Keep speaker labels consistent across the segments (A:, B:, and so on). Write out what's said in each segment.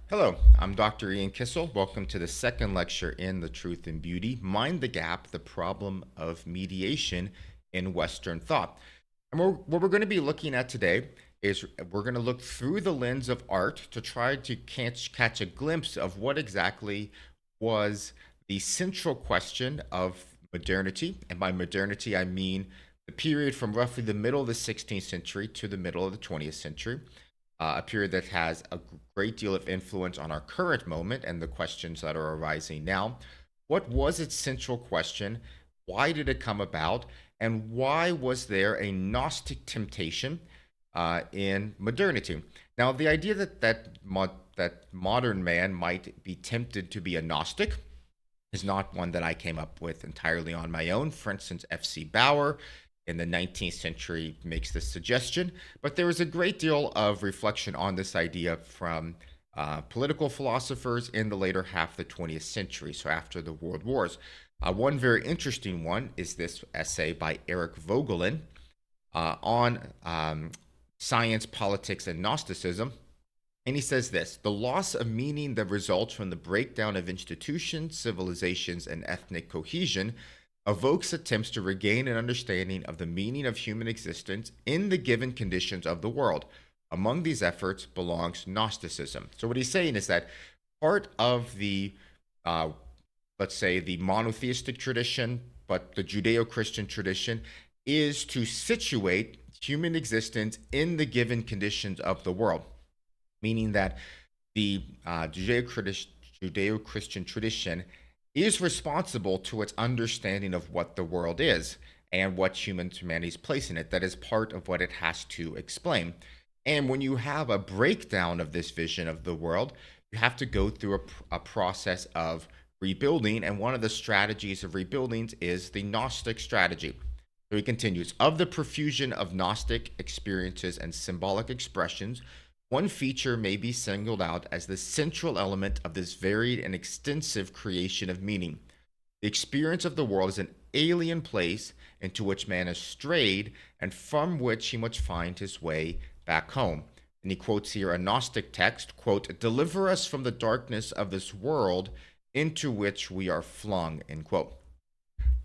A: Hello, I'm Dr. Ian Kissell. Welcome to the second lecture in The Truth and Beauty, Mind the Gap, the Problem of Mediation in Western Thought. And what we're going to be looking at today is we're going to look through the lens of art to try to catch a glimpse of what exactly was the central question of modernity. And by modernity, I mean the period from roughly the middle of the 16th century to the middle of the 20th century, a period that has a great deal of influence on our current moment and the questions that are arising now. What was its central question? Why did it come about? And why was there a Gnostic temptation in modernity? Now, the idea that modern man might be tempted to be a Gnostic is not one that I came up with entirely on my own. For instance, F.C. Bauer in the 19th century makes this suggestion, but there is a great deal of reflection on this idea from political philosophers in the later half of the 20th century, so after the World Wars. One very interesting one is this essay by Eric Vogelin on science, politics, and Gnosticism. And he says this: the loss of meaning that results from the breakdown of institutions, civilizations, and ethnic cohesion evokes attempts to regain an understanding of the meaning of human existence in the given conditions of the world. Among these efforts belongs Gnosticism. So, what he's saying is that part of the, uh, let's say, the monotheistic tradition, but the Judeo Christian tradition, is to situate human existence in the given conditions of the world, meaning that the Judeo Christian tradition is responsible to its understanding of what the world is and what humanity's place in it. That is part of what it has to explain. And when you have a breakdown of this vision of the world, you have to go through a process of rebuilding. And one of the strategies of rebuilding is the Gnostic strategy. So he continues: of the profusion of Gnostic experiences and symbolic expressions, one feature may be singled out as the central element of this varied and extensive creation of meaning. The experience of the world is an alien place into which man has strayed and from which he must find his way back home. And he quotes here a Gnostic text, quote, "Deliver us from the darkness of this world into which we are flung," end quote.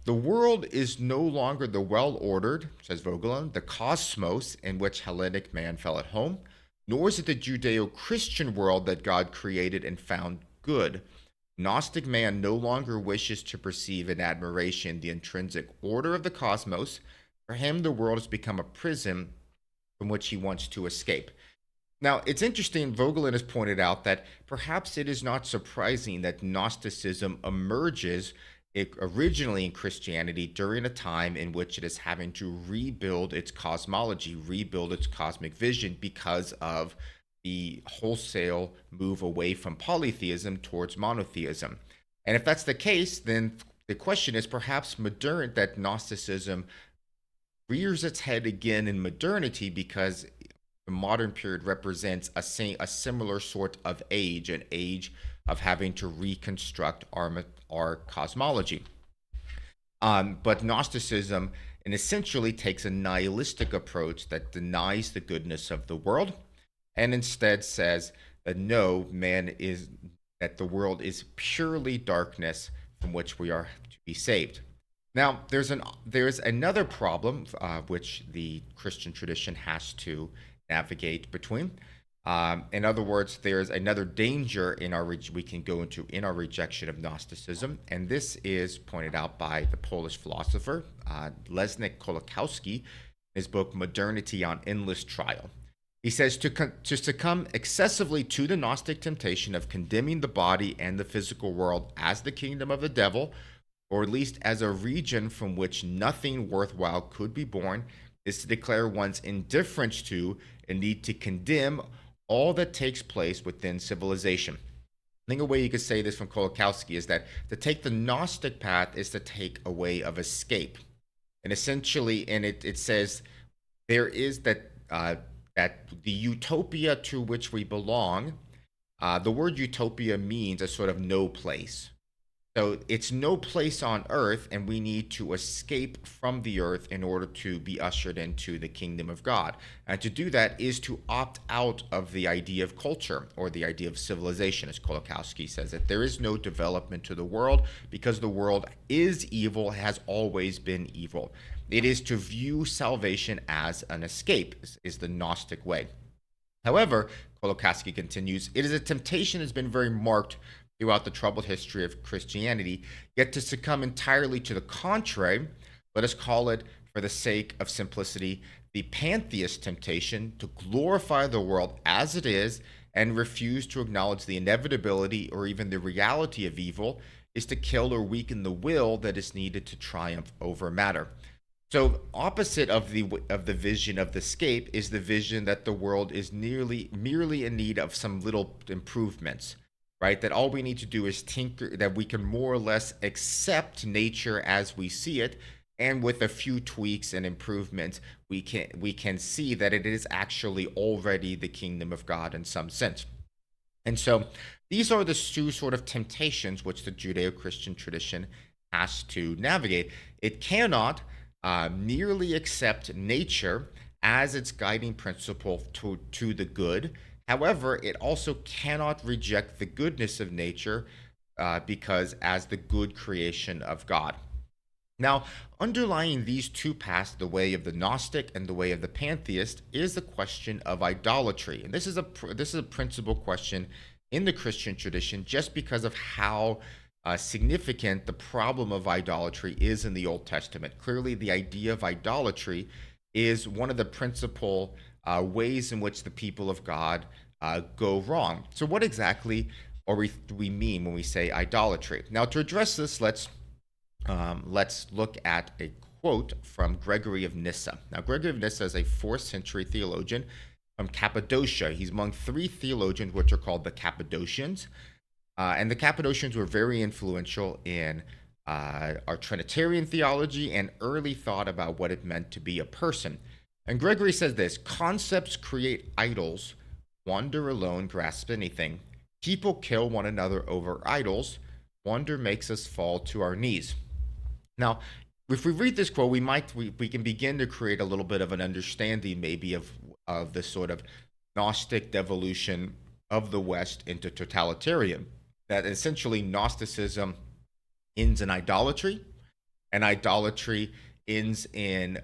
A: The world is no longer the well-ordered, says Vogelin, the cosmos in which Hellenic man fell at home, nor is it the Judeo-Christian world that God created and found good. Gnostic man no longer wishes to perceive in admiration the intrinsic order of the cosmos. For him, the world has become a prison from which he wants to escape. Now, it's interesting, Vogelin has pointed out that perhaps it is not surprising that Gnosticism emerges originally in Christianity during a time in which it is having to rebuild its cosmology, rebuild its cosmic vision because of the wholesale move away from polytheism towards monotheism. And if that's the case, then the question is perhaps that Gnosticism rears its head again in modernity because the modern period represents a similar sort of age, an age of having to reconstruct our cosmology. But Gnosticism and essentially takes a nihilistic approach that denies the goodness of the world and instead says that no, that the world is purely darkness from which we are to be saved. Now, there's another problem which the Christian tradition has to navigate between. In other words, there's another danger we can go into in our rejection of Gnosticism, and this is pointed out by the Polish philosopher Leszek Kolakowski in his book Modernity on Endless Trial. He says to succumb excessively to the Gnostic temptation of condemning the body and the physical world as the kingdom of the devil, or at least as a region from which nothing worthwhile could be born, is to declare one's indifference to and need to condemn all that takes place within civilization. I think a way you could say this from Kolakowski is that to take the Gnostic path is to take a way of escape. And essentially, and it says there is that the utopia to which we belong, the word utopia means a sort of no place. So it's no place on earth, and we need to escape from the earth in order to be ushered into the kingdom of God. And to do that is to opt out of the idea of culture or the idea of civilization, as Kolakowski says it. There is no development to the world because the world is evil, has always been evil. It is to view salvation as an escape, is the Gnostic way. However, Kolakowski continues, it is a temptation that has been very marked throughout the troubled history of Christianity, yet to succumb entirely to the contrary, let us call it, for the sake of simplicity, the pantheist temptation to glorify the world as it is and refuse to acknowledge the inevitability or even the reality of evil, is to kill or weaken the will that is needed to triumph over matter. So, opposite of the vision of the escape is the vision that the world is merely in need of some little improvements, right? That all we need to do is tinker, that we can more or less accept nature as we see it, and with a few tweaks and improvements, we can see that it is actually already the kingdom of God in some sense. And so, these are the two sort of temptations which the Judeo-Christian tradition has to navigate. It cannot merely accept nature as its guiding principle to the good. However, it also cannot reject the goodness of nature because as the good creation of God. Now, underlying these two paths, the way of the Gnostic and the way of the pantheist, is the question of idolatry. And this is a principal question in the Christian tradition just because of how significant the problem of idolatry is in the Old Testament. Clearly, the idea of idolatry is one of the principal ways in which the people of God go wrong. So, what exactly do we mean when we say idolatry? Now, to address this, let's look at a quote from Gregory of Nyssa. Now, Gregory of Nyssa is a 4th century theologian from Cappadocia. He's among 3 theologians which are called the Cappadocians. And the Cappadocians were very influential in our Trinitarian theology and early thought about what it meant to be a person. And Gregory says this: concepts create idols, wonder alone grasps anything. People kill one another over idols. Wonder makes us fall to our knees. Now, if we read this quote, we can begin to create a little bit of an understanding maybe of the sort of Gnostic devolution of the West into totalitarian. That essentially Gnosticism ends in idolatry, and idolatry ends in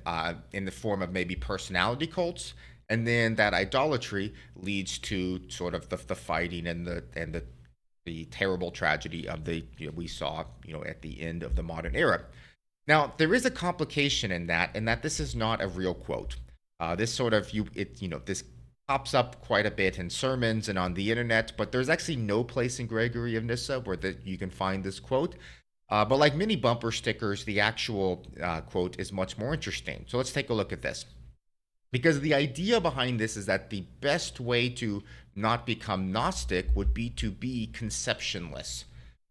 A: the form of maybe personality cults, and then that idolatry leads to sort of the fighting and the terrible tragedy of we saw at the end of the modern era. Now, there is a complication in that this is not a real quote. This pops up quite a bit in sermons and on the internet, but there's actually no place in Gregory of Nyssa where you can find this quote. But like many bumper stickers, the actual quote is much more interesting. So let's take a look at this. Because the idea behind this is that the best way to not become Gnostic would be to be conceptionless,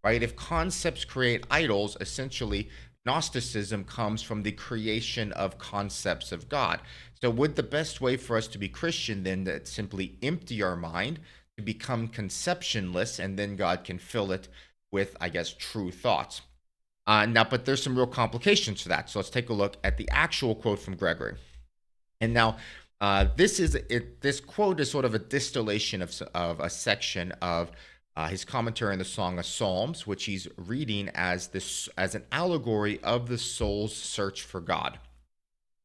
A: right? If concepts create idols, essentially Gnosticism comes from the creation of concepts of God. So would the best way for us to be Christian then that simply empty our mind to become conceptionless, and then God can fill it with, I guess, true thoughts? But there's some real complications to that. So let's take a look at the actual quote from Gregory. And now, this quote is sort of a distillation of a section of his commentary on the Song of Psalms, which he's reading as an allegory of the soul's search for God.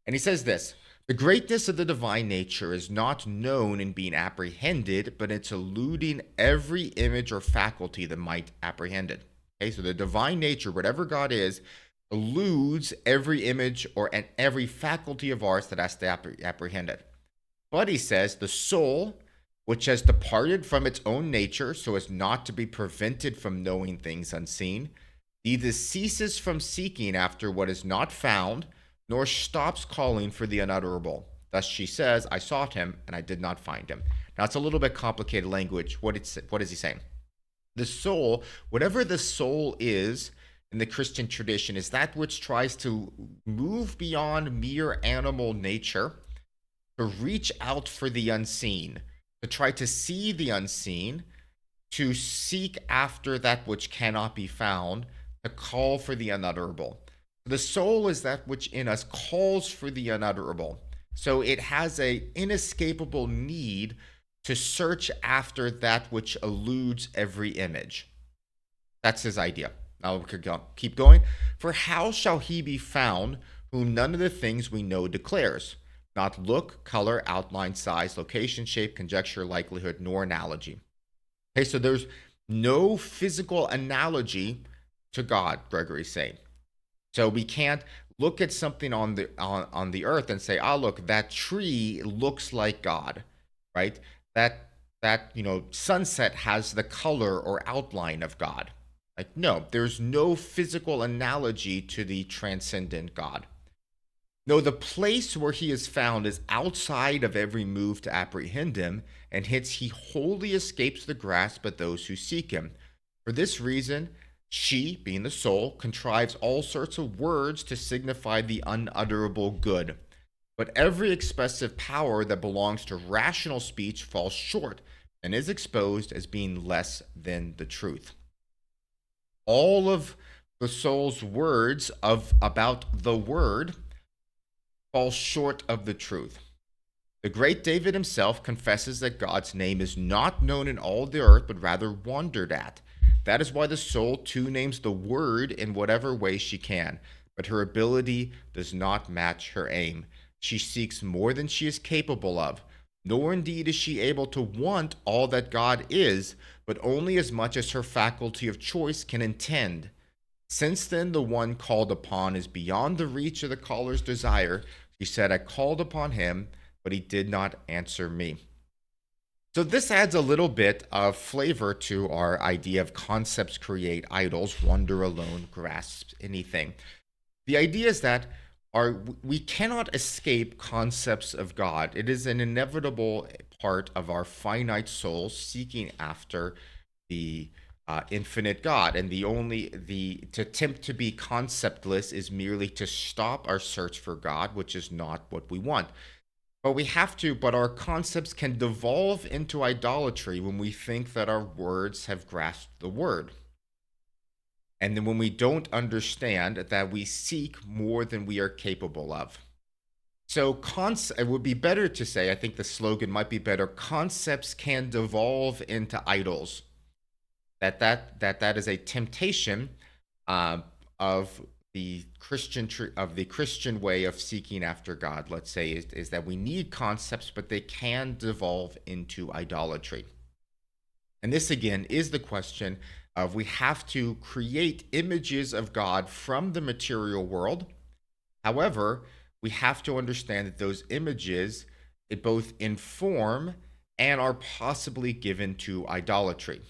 A: And he says this: the greatness of the divine nature is not known in being apprehended, but it's eluding every image or faculty that might apprehend it. Okay, so the divine nature, whatever God is, eludes every image and every faculty of ours that has to apprehend it. But he says the soul, which has departed from its own nature so as not to be prevented from knowing things unseen, neither ceases from seeking after what is not found, nor stops calling for the unutterable. Thus she says, I sought him, and I did not find him. Now, it's a little bit complicated language. What is he saying? The soul, whatever the soul is in the Christian tradition, is that which tries to move beyond mere animal nature, to reach out for the unseen, to try to see the unseen, to seek after that which cannot be found, to call for the unutterable. The soul is that which in us calls for the unutterable. So it has an inescapable need to search after that which eludes every image. That's his idea. Now we could keep going. For how shall he be found whom none of the things we know declares? Not look, color, outline, size, location, shape, conjecture, likelihood, nor analogy. Okay, so there's no physical analogy to God, Gregory's saying. So we can't look at something on the earth and say, "Oh, look, that tree looks like God," right? That sunset has the color or outline of God. Like, no, there's no physical analogy to the transcendent God. No, the place where he is found is outside of every move to apprehend him, and hence he wholly escapes the grasp of those who seek him. For this reason, she, being the soul, contrives all sorts of words to signify the unutterable good. But every expressive power that belongs to rational speech falls short and is exposed as being less than the truth. All of the soul's words about the word fall short of the truth. The great David himself confesses that God's name is not known in all the earth, but rather wondered at. That is why the soul too names the word in whatever way she can, but her ability does not match her aim. She seeks more than she is capable of, nor indeed is she able to want all that God is, but only as much as her faculty of choice can intend. Since then the one called upon is beyond the reach of the caller's desire, she said, I called upon him, but he did not answer me. So this adds a little bit of flavor to our idea of concepts create idols, wonder alone grasps anything. The idea is that we cannot escape concepts of God. It is an inevitable part of our finite soul seeking after the infinite God, and to attempt to be conceptless is merely to stop our search for God, which is not what we want. But our concepts can devolve into idolatry when we think that our words have grasped the word. And then when we don't understand that we seek more than we are capable of. So it would be better to say, I think the slogan might be better, concepts can devolve into idols. That is a temptation of the Christian way of seeking after God, let's say, is that we need concepts, but they can devolve into idolatry. And this again is the question of we have to create images of God from the material world. However, we have to understand that those images both inform and are possibly given to idolatry.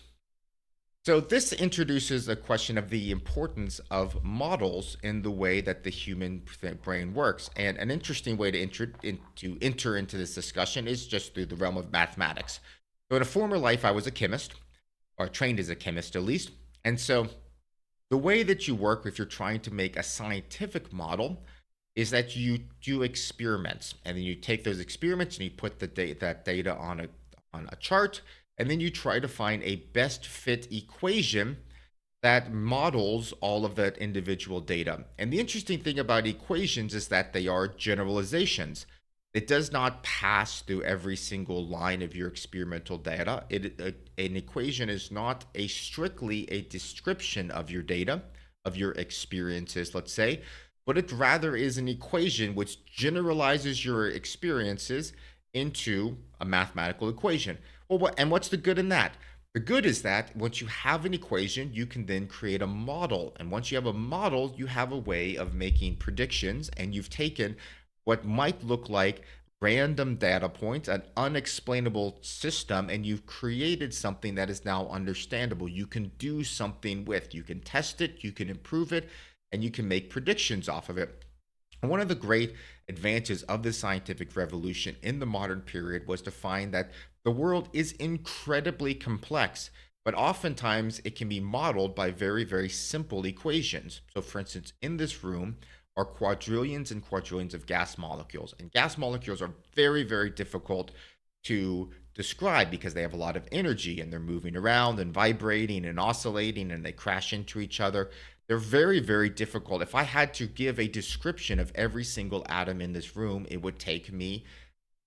A: So this introduces a question of the importance of models in the way that the human brain works. And an interesting way to enter into this discussion is just through the realm of mathematics. So in a former life, I was a chemist, or trained as a chemist at least. And so the way that you work if you're trying to make a scientific model is that you do experiments. And then you take those experiments and you put that data on a chart. And then you try to find a best fit equation that models all of that individual data. And the interesting thing about equations is that they are generalizations. It does not pass through every single line of your experimental data. An equation is not strictly a description of your data, of your experiences, let's say, but it rather is an equation which generalizes your experiences into a mathematical equation. Well, and what's the good in that? The good is that once you have an equation, you can then create a model. And once you have a model, you have a way of making predictions, and you've taken what might look like random data points, an unexplainable system, and you've created something that is now understandable. You can do something with. You can test it, you can improve it, and you can make predictions off of it. And one of the great advances of the scientific revolution in the modern period was to find that the world is incredibly complex, but oftentimes it can be modeled by very, very simple equations. So for instance, in this room are quadrillions and quadrillions of gas molecules. And gas molecules are very, very difficult to describe because they have a lot of energy and they're moving around and vibrating and oscillating and they crash into each other. They're very, very difficult. If I had to give a description of every single atom in this room, it would take me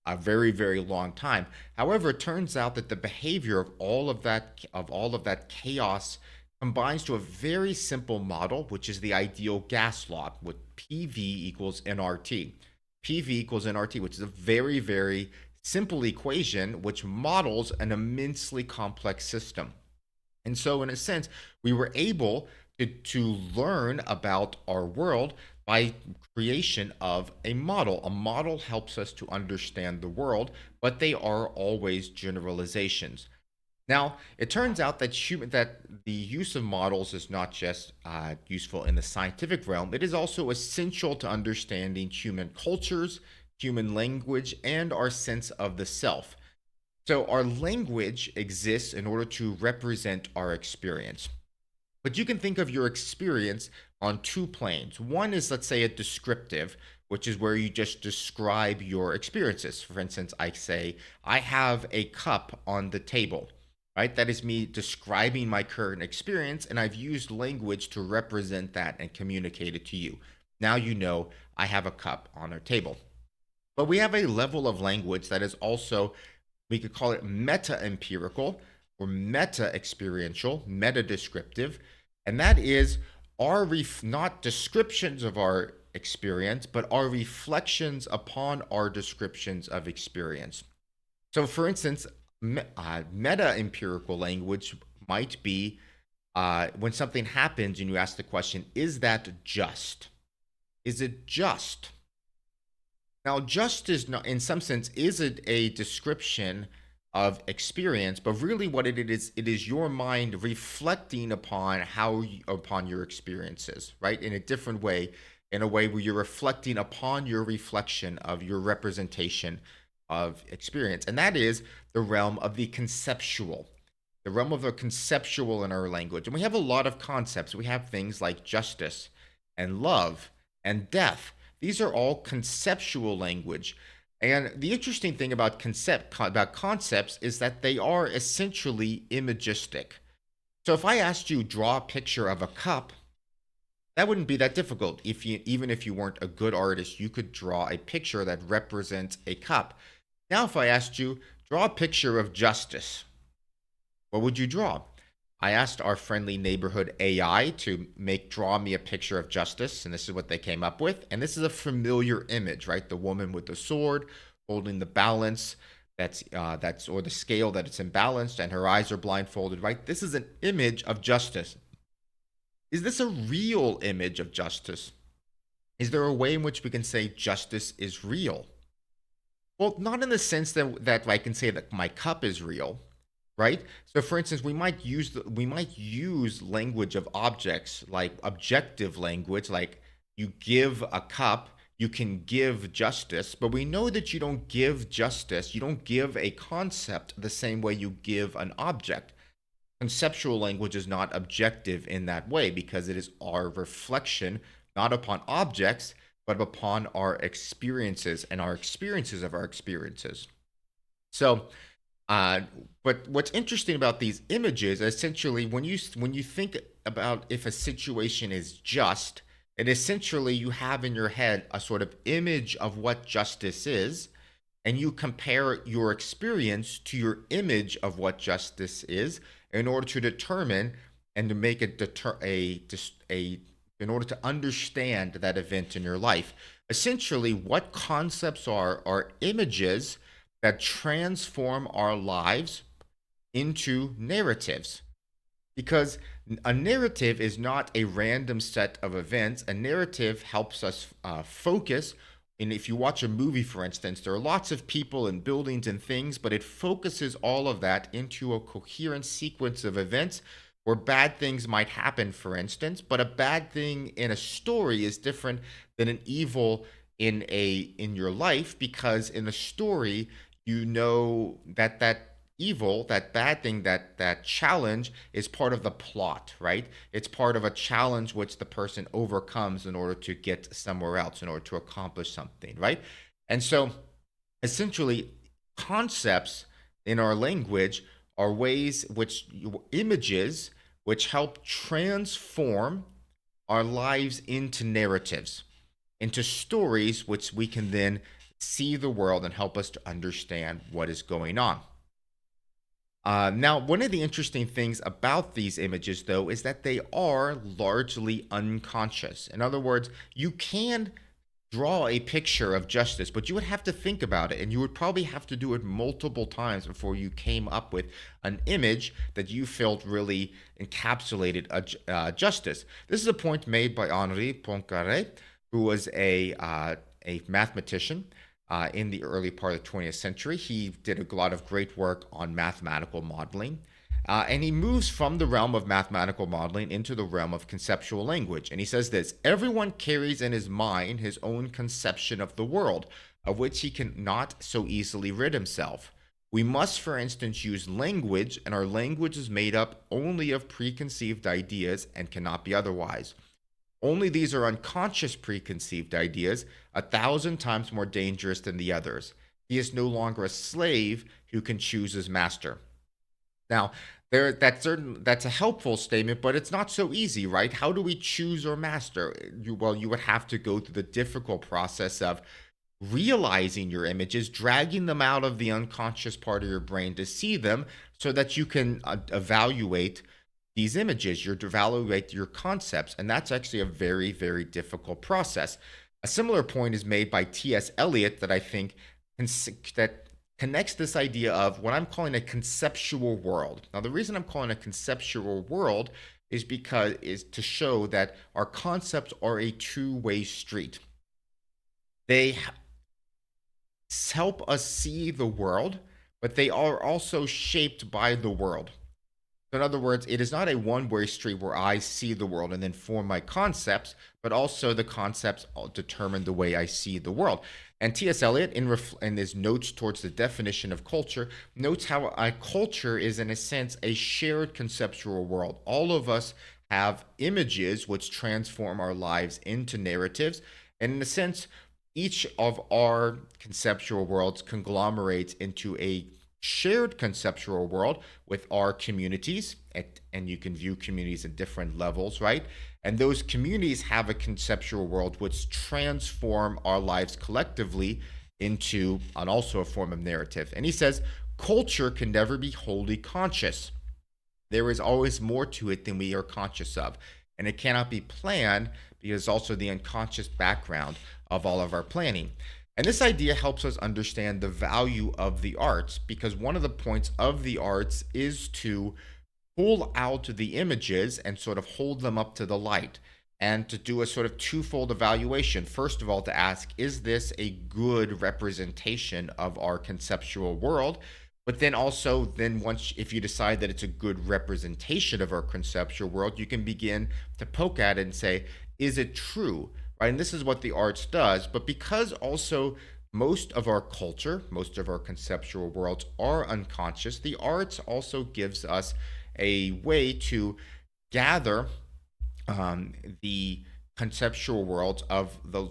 A: a very, very long time. However, it turns out that the behavior of all of that chaos combines to a very simple model, which is the ideal gas law, with PV equals nRT. PV equals nRT, which is a very, very simple equation which models an immensely complex system. And so, in a sense, we were able to learn about our world by creation of a model. A model helps us to understand the world, but they are always generalizations. Now, it turns out that the use of models is not just useful in the scientific realm, it is also essential to understanding human cultures, human language, and our sense of the self. So, our language exists in order to represent our experience. But you can think of your experience on two planes. One is, let's say, a descriptive, which is where you just describe your experiences. For instance, I say, I have a cup on the table, right? That is me describing my current experience, and I've used language to represent that and communicate it to you. Now you know I have a cup on our table. But we have a level of language that is also, we could call it meta empirical or meta experiential, meta descriptive. And that is not descriptions of our experience, but our reflections upon our descriptions of experience. So, for instance, meta empirical language might be when something happens and you ask the question, is that just? Is it just? Now, just is not, in some sense, is it a description of experience, but really what it is your mind reflecting upon upon your experiences, right? In a different way, in a way where you're reflecting upon your reflection of your representation of experience. And that is the realm of the conceptual. The realm of the conceptual in our language. And we have a lot of concepts. We have things like justice and love and death. These are all conceptual language. And the interesting thing about concepts is that they are essentially imagistic. So if I asked you draw a picture of a cup, that wouldn't be that difficult. Even if you weren't a good artist, you could draw a picture that represents a cup. Now if I asked you draw a picture of justice, what would you draw? I asked our friendly neighborhood AI to draw me a picture of justice, and this is what they came up with. And this is a familiar image, right? The woman with the sword holding the balance or the scale that it's imbalanced, and her eyes are blindfolded, right? This is an image of justice. Is this a real image of justice? Is there a way in which we can say justice is real? Well, not in the sense that I can say that my cup is real, right? So for instance, we might use language of objects, like objective language, like you give a cup, you can give justice, but we know that you don't give justice, you don't give a concept the same way you give an object. Conceptual language is not objective in that way because it is our reflection not upon objects but upon our experiences and our experiences of our experiences. So but what's interesting about these images, essentially, when you think about if a situation is just, and essentially you have in your head a sort of image of what justice is, and you compare your experience to your image of what justice is in order to determine and to make in order to understand that event in your life. Essentially, what concepts are images that transform our lives into narratives. Because a narrative is not a random set of events. A narrative helps us focus. And if you watch a movie, for instance, there are lots of people and buildings and things, but it focuses all of that into a coherent sequence of events where bad things might happen, for instance. But a bad thing in a story is different than an evil in your life, because in a story, you know that evil, that bad thing, that challenge is part of the plot, right? It's part of a challenge which the person overcomes in order to get somewhere else, in order to accomplish something, right? And so essentially concepts in our language are images which help transform our lives into narratives, into stories which we can then see the world and help us to understand what is going on. Now, one of the interesting things about these images, though, is that they are largely unconscious. In other words, you can draw a picture of justice, but you would have to think about it, and you would probably have to do it multiple times before you came up with an image that you felt really encapsulated justice. This is a point made by Henri Poincaré, who was a mathematician in the early part of the 20th century. He did a lot of great work on mathematical modeling. And he moves from the realm of mathematical modeling into the realm of conceptual language. And he says this: everyone carries in his mind his own conception of the world, of which he cannot so easily rid himself. We must, for instance, use language, and our language is made up only of preconceived ideas and cannot be otherwise. Only these are unconscious preconceived ideas, 1,000 times more dangerous than the others. He is no longer a slave who can choose his master. Now, that's a helpful statement, but it's not so easy, right? How do we choose our master? You would have to go through the difficult process of realizing your images, dragging them out of the unconscious part of your brain to see them so that you can evaluate these images, you evaluate your concepts, and that's actually a very, very difficult process. A similar point is made by T.S. Eliot that I think that connects this idea of what I'm calling a conceptual world. Now, the reason I'm calling a conceptual world is to show that our concepts are a two-way street. They help us see the world, but they are also shaped by the world. In other words, it is not a one-way street where I see the world and then form my concepts, but also the concepts determine the way I see the world. And T.S. Eliot, in his notes towards the definition of culture, notes how a culture is, in a sense, a shared conceptual world. All of us have images which transform our lives into narratives, and in a sense, each of our conceptual worlds conglomerates into a shared conceptual world with our communities, and you can view communities at different levels, right? And those communities have a conceptual world which transform our lives collectively into also a form of narrative. And he says culture can never be wholly conscious. There is always more to it than we are conscious of, and it cannot be planned because also the unconscious background of all of our planning. And this idea helps us understand the value of the arts, because one of the points of the arts is to pull out the images and sort of hold them up to the light and to do a sort of twofold evaluation. First of all, to ask, is this a good representation of our conceptual world? But then also, once, if you decide that it's a good representation of our conceptual world, you can begin to poke at it and say, is it true? Right? And this is what the arts does. But because also most of our culture, most of our conceptual worlds are unconscious, the arts also gives us a way to gather the conceptual worlds of the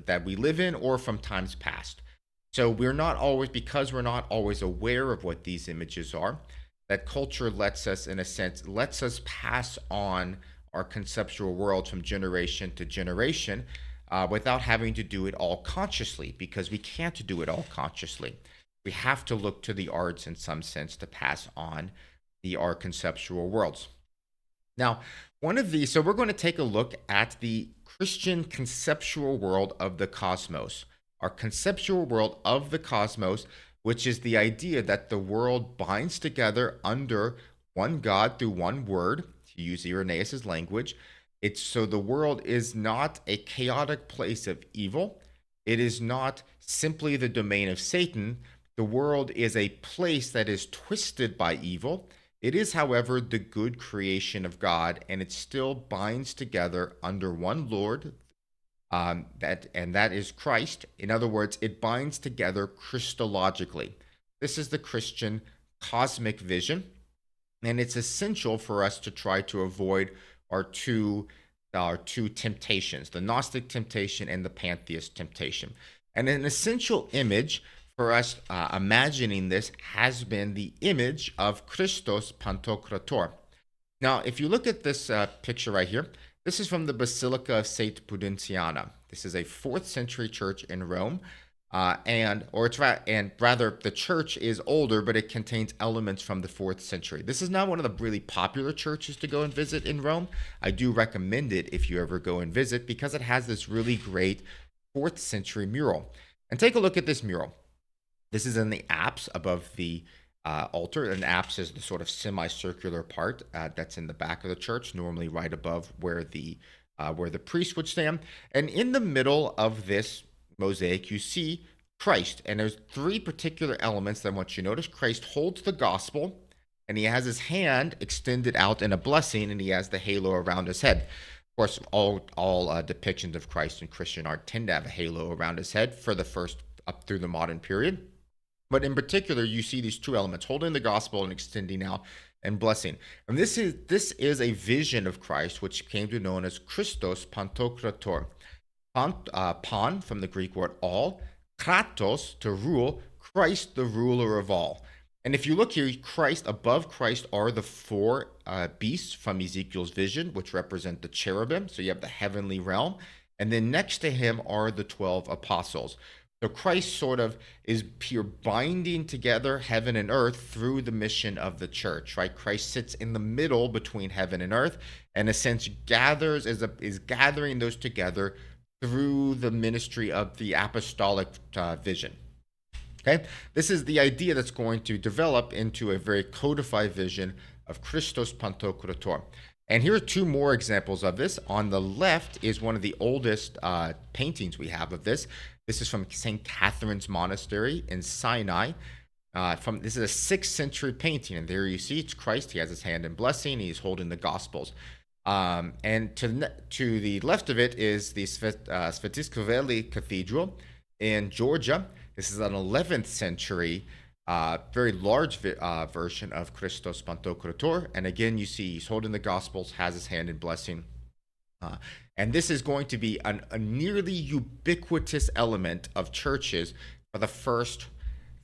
A: that we live in or from times past. So we're not always aware of what these images are, that culture lets us, in a sense, pass on our conceptual world from generation to generation without having to do it all consciously, because we can't do it all consciously. We have to look to the arts in some sense to pass on our conceptual worlds. Now, so we're going to take a look at the Christian conceptual world of the cosmos. Our conceptual world of the cosmos, which is the idea that the world binds together under one God through one word, to use Irenaeus' language. So the world is not a chaotic place of evil. It is not simply the domain of Satan. The world is a place that is twisted by evil. It is, however, the good creation of God, and it still binds together under one Lord, that is Christ. In other words, it binds together Christologically. This is the Christian cosmic vision, and it's essential for us to try to avoid our two temptations, the Gnostic temptation and the pantheist temptation. And an essential image for us imagining this has been the image of Christos Pantokrator. Now, if you look at this picture right here, This is from the Basilica of St. Pudentiana. This is a 4th century church in Rome. And rather, the church is older, but it contains elements from the 4th century. This is not one of the really popular churches to go and visit in Rome. I do recommend it if you ever go and visit because it has this really great 4th century mural. And take a look at this mural. This is in the apse above the altar. An apse is the sort of semicircular part that's in the back of the church, normally right above where the priest would stand. And in the middle of this mosaic, you see Christ, and there's 3 particular elements that I want you to notice. Christ holds the gospel, and he has his hand extended out in a blessing, and he has the halo around his head. Of course, all depictions of Christ in Christian art tend to have a halo around his head for the first up through the modern period. But in particular, you see these 2 elements, holding the gospel and extending out and blessing. And this is a vision of Christ, which came to be known as Christos Pantokrator. Pan, from the Greek word all, kratos, to rule, Christ, the ruler of all. And if you look here, Christ, above Christ are the 4 beasts from Ezekiel's vision, which represent the cherubim. So you have the heavenly realm. And then next to him are the 12 apostles. So Christ sort of is here binding together heaven and earth through the mission of the church, right? Christ sits in the middle between heaven and earth, and in a sense is gathering those together through the ministry of the apostolic vision. Okay, this is the idea that's going to develop into a very codified vision of Christos Pantokrator. And here are 2 more examples of this. On the left is one of the oldest paintings we have of this. This is from St. Catherine's Monastery in Sinai. This is a 6th century painting, and there you see it's Christ. He has his hand in blessing. He's holding the Gospels. And to the left of it is the Svetiskveli Cathedral in Georgia. This is an 11th century, very large version of Christos Pantokrator. And again, you see he's holding the Gospels, has his hand in blessing. And this is going to be a nearly ubiquitous element of churches for the first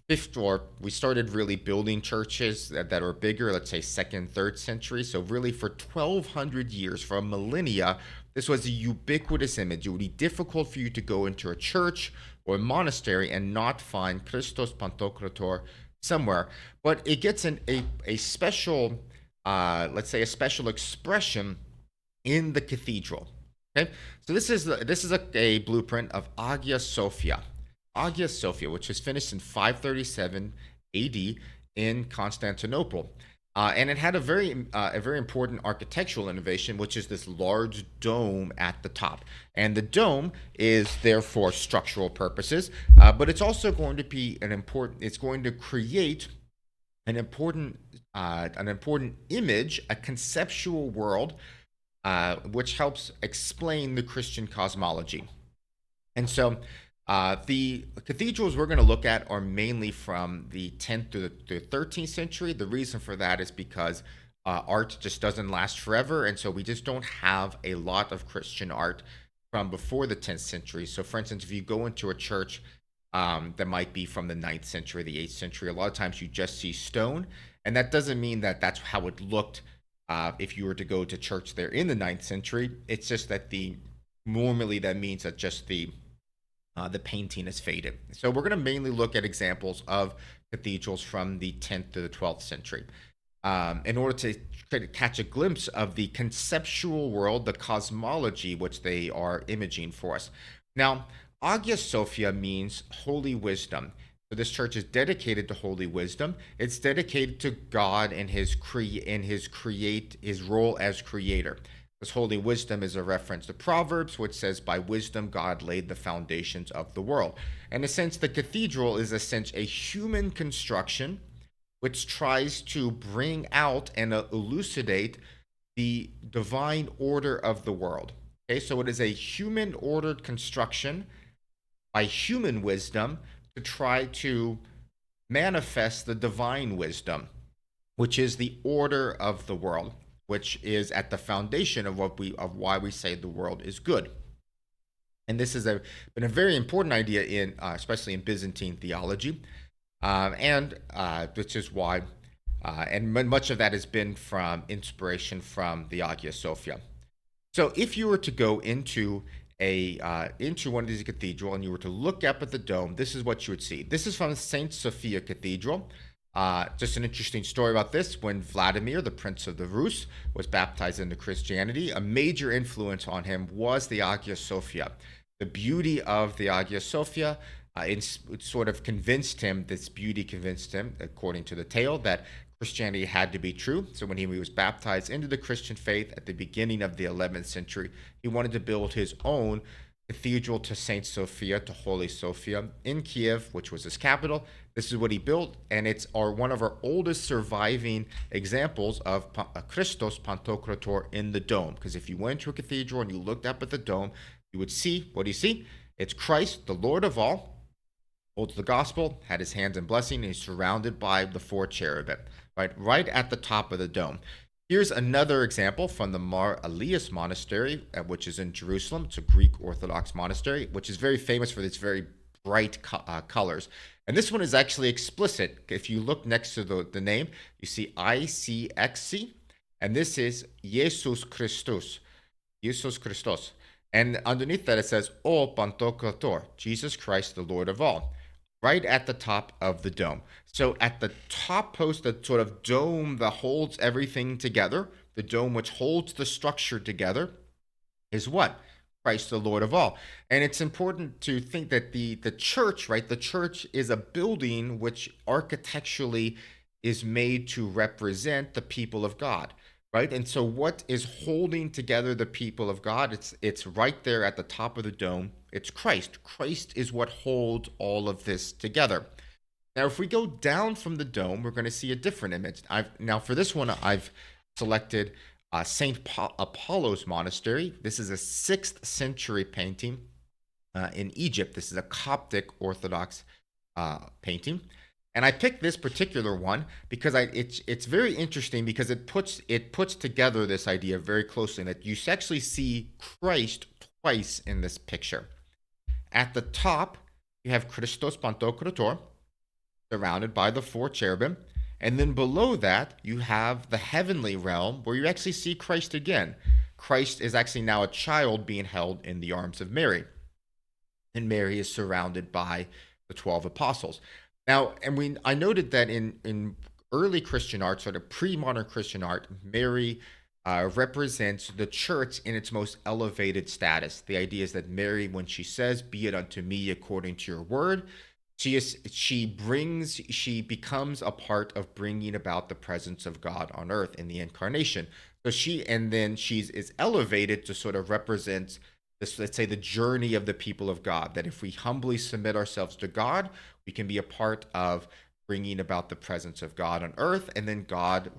A: 50, or we started really building churches that are bigger, let's say 2nd, 3rd century. So really for 1,200 years, for a millennia, this was a ubiquitous image. It would be difficult for you to go into a church or a monastery and not find Christos Pantokrator somewhere. But it gets a special, let's say a special expression in the cathedral. Okay, so this is a blueprint of Hagia Sophia. Hagia Sophia, which was finished in 537 AD in Constantinople. And it had a very important architectural innovation, which is this large dome at the top. And the dome is there for structural purposes, but it's also going to be it's going to create an important image, a conceptual world, which helps explain the Christian cosmology. And so the cathedrals we're going to look at are mainly from the 10th to the 13th century. The reason for that is because art just doesn't last forever, and so we just don't have a lot of Christian art from before the 10th century. So for instance, if you go into a church that might be from the 9th century, the 8th century, a lot of times you just see stone, and that doesn't mean that that's how it looked if you were to go to church there in the 9th century. It's just that normally that means that just the painting is faded. So we're going to mainly look at examples of cathedrals from the 10th to the 12th century in order to catch a glimpse of the conceptual world, the cosmology, which they are imaging for us. Now, Hagia Sophia means holy wisdom. So this church is dedicated to holy wisdom. It's dedicated to God and his role as creator. This holy wisdom is a reference to Proverbs, which says, by wisdom God laid the foundations of the world. In a sense, the cathedral is a human construction which tries to bring out and elucidate the divine order of the world. Okay, so it is a human ordered construction by human wisdom to try to manifest the divine wisdom, which is the order of the world, which is at the foundation of why we say the world is good. And this has been a very important idea especially in Byzantine theology, which is why, and much of that has been from inspiration from the Hagia Sophia. So if you were to go into into one of these cathedral and you were to look up at the dome, this is what you would see. This is from Saint Sophia Cathedral. Just an interesting story about this. When Vladimir, the Prince of the Rus, was baptized into Christianity, a major influence on him was the Hagia Sophia. The beauty of the Hagia Sophia it sort of convinced him, this beauty convinced him, according to the tale, that Christianity had to be true. So when he was baptized into the Christian faith at the beginning of the 11th century, he wanted to build his own cathedral to Saint Sophia, to Holy Sophia, in Kiev, which was his capital. This is what he built, and it's one of our oldest surviving examples of Christos Pantocrator in the dome. Because if you went to a cathedral and you looked up at the dome, you would see, what do you see? It's Christ, the Lord of all, holds the gospel, had his hands in blessing, and he's surrounded by the 4 cherubim, right at the top of the dome. Here's another example from the Mar Elias Monastery, which is in Jerusalem. It's a Greek Orthodox monastery, which is very famous for its very bright colors. And this one is actually explicit. If you look next to the name, you see ICXC, and this is Jesus Christus. Jesus Christos. And underneath that it says, O Pantocrator, Jesus Christ, the Lord of all, right at the top of the dome. So at the top post, the sort of dome that holds everything together, the dome which holds the structure together, is what? Christ, the Lord of all. And it's important to think that the church, right? The church is a building which architecturally is made to represent the people of God. Right? And so what is holding together the people of God? It's right there at the top of the dome. It's Christ. Christ is what holds all of this together. Now, if we go down from the dome, we're going to see a different image. Now, for this one, I've selected St. Apollo's Monastery. This is a 6th century painting in Egypt. This is a Coptic Orthodox painting. And I picked this particular one because it's very interesting because it puts together this idea very closely, that you actually see Christ twice in this picture. At the top, you have Christos Pantocrator, surrounded by the 4 cherubim. And then below that, you have the heavenly realm where you actually see Christ again. Christ is actually now a child being held in the arms of Mary. And Mary is surrounded by the 12 apostles. Now, I noted that in early Christian art, sort of pre-modern Christian art, Mary represents the church in its most elevated status. The idea is that Mary, when she says, "Be it unto me according to your word," she becomes a part of bringing about the presence of God on earth in the incarnation. So she is elevated to sort of represent this, let's say, the journey of the people of God, that if we humbly submit ourselves to God, we can be a part of bringing about the presence of God on earth, and then God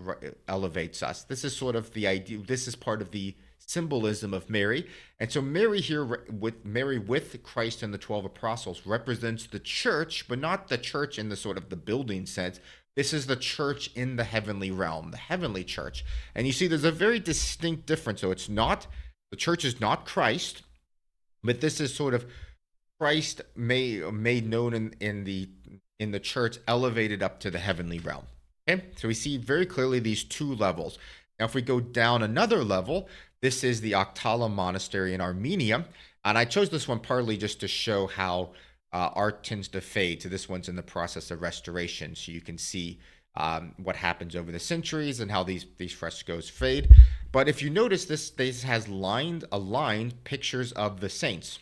A: elevates us. This is sort of the idea. This is part of the symbolism of Mary. And so Mary here, with Christ and the 12 apostles, represents the church, but not the church in the sort of the building sense. This is the church in the heavenly realm, the heavenly church. And you see there's a very distinct difference. So the church is not Christ, but this is sort of Christ made known in the church, elevated up to the heavenly realm. Okay, so we see very clearly these 2 levels. Now, if we go down another level, this is the Oktala Monastery in Armenia, and I chose this one partly just to show how art tends to fade. So this one's in the process of restoration, so you can see what happens over the centuries and how these frescoes fade. But if you notice, this has aligned pictures of the saints,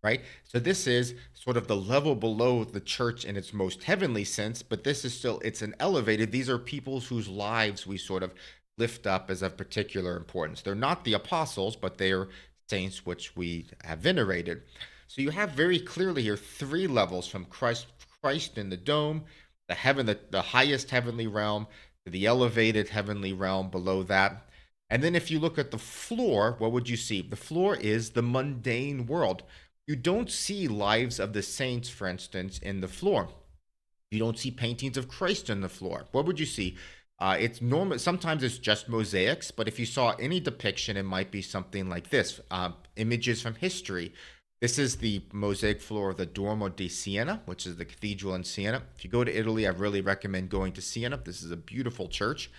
A: right? So this is sort of the level below the church in its most heavenly sense, but this is still, it's an elevated. These are people whose lives we sort of lift up as of particular importance. They're not the apostles, but they are saints which we have venerated. So you have very clearly here 3 levels, from Christ in the dome, the highest heavenly realm, to the elevated heavenly realm below that. And then if you look at the floor, what would you see? The floor is the mundane world. You don't see lives of the saints, for instance, in the floor. You don't see paintings of Christ in the floor. What would you see? It's normal. Sometimes it's just mosaics, but if you saw any depiction, it might be something like this. Images from history. This is the mosaic floor of the Duomo di Siena, which is the cathedral in Siena. If you go to Italy, I really recommend going to Siena. This is a beautiful church.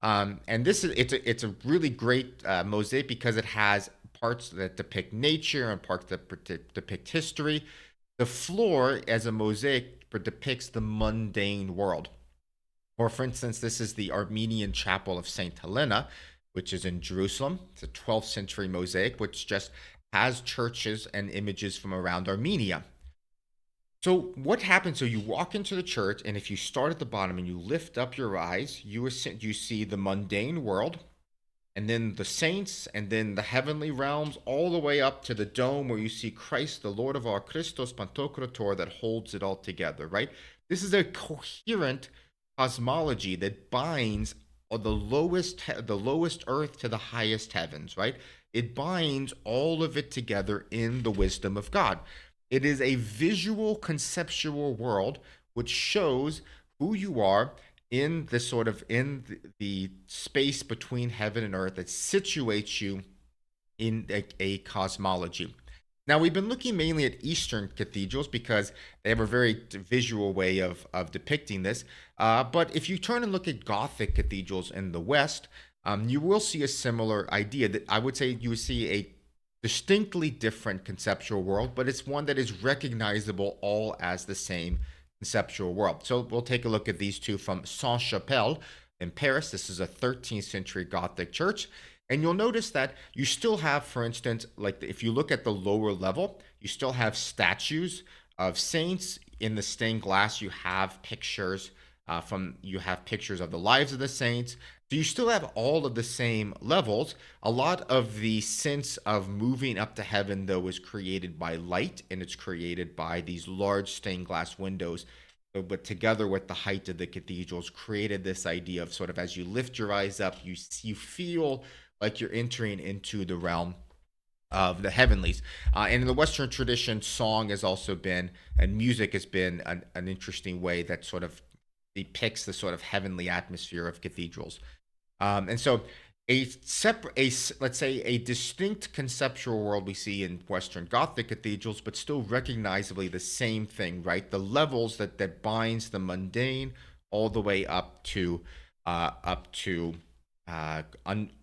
A: And this is it's a really great mosaic because it has parts that depict nature and parts that depict history. The floor as a mosaic depicts the mundane world. Or, for instance, this is the Armenian Chapel of St. Helena, which is in Jerusalem. It's a 12th century mosaic, which just has churches and images from around Armenia. So, what happens? So, you walk into the church, and if you start at the bottom and you lift up your eyes, you see the mundane world, and then the saints, and then the heavenly realms, all the way up to the dome where you see Christ, the Lord of all, Christos Pantokrator, that holds it all together, right? This is a coherent cosmology that binds the lowest earth to the highest heavens, right? It binds all of it together in the wisdom of God. It is a visual conceptual world which shows who you are in this sort of in the space between heaven and earth that situates you in a cosmology. Now, we've been looking mainly at Eastern cathedrals because they have a very visual way of depicting this. But if you turn and look at Gothic cathedrals in the West, you will see a similar idea. That I would say you would see a distinctly different conceptual world, but it's one that is recognizable all as the same conceptual world. So we'll take a look at these two from Saint-Chapelle in Paris. This is a 13th century Gothic church. And you'll notice that you still have, for instance, like if you look at the lower level, you still have statues of saints. In the stained glass, you have pictures of the lives of the saints. So you still have all of the same levels. A lot of the sense of moving up to heaven, though, is created by light, and it's created by these large stained glass windows. But together with the height of the cathedrals, created this idea of sort of as you lift your eyes up, you feel like you're entering into the realm of the heavenlies. And in the Western tradition, song has also been, and music has been an interesting way that sort of depicts the sort of heavenly atmosphere of cathedrals. And so let's say a distinct conceptual world we see in Western Gothic cathedrals, but still recognizably the same thing, right? The levels that binds the mundane all the way up to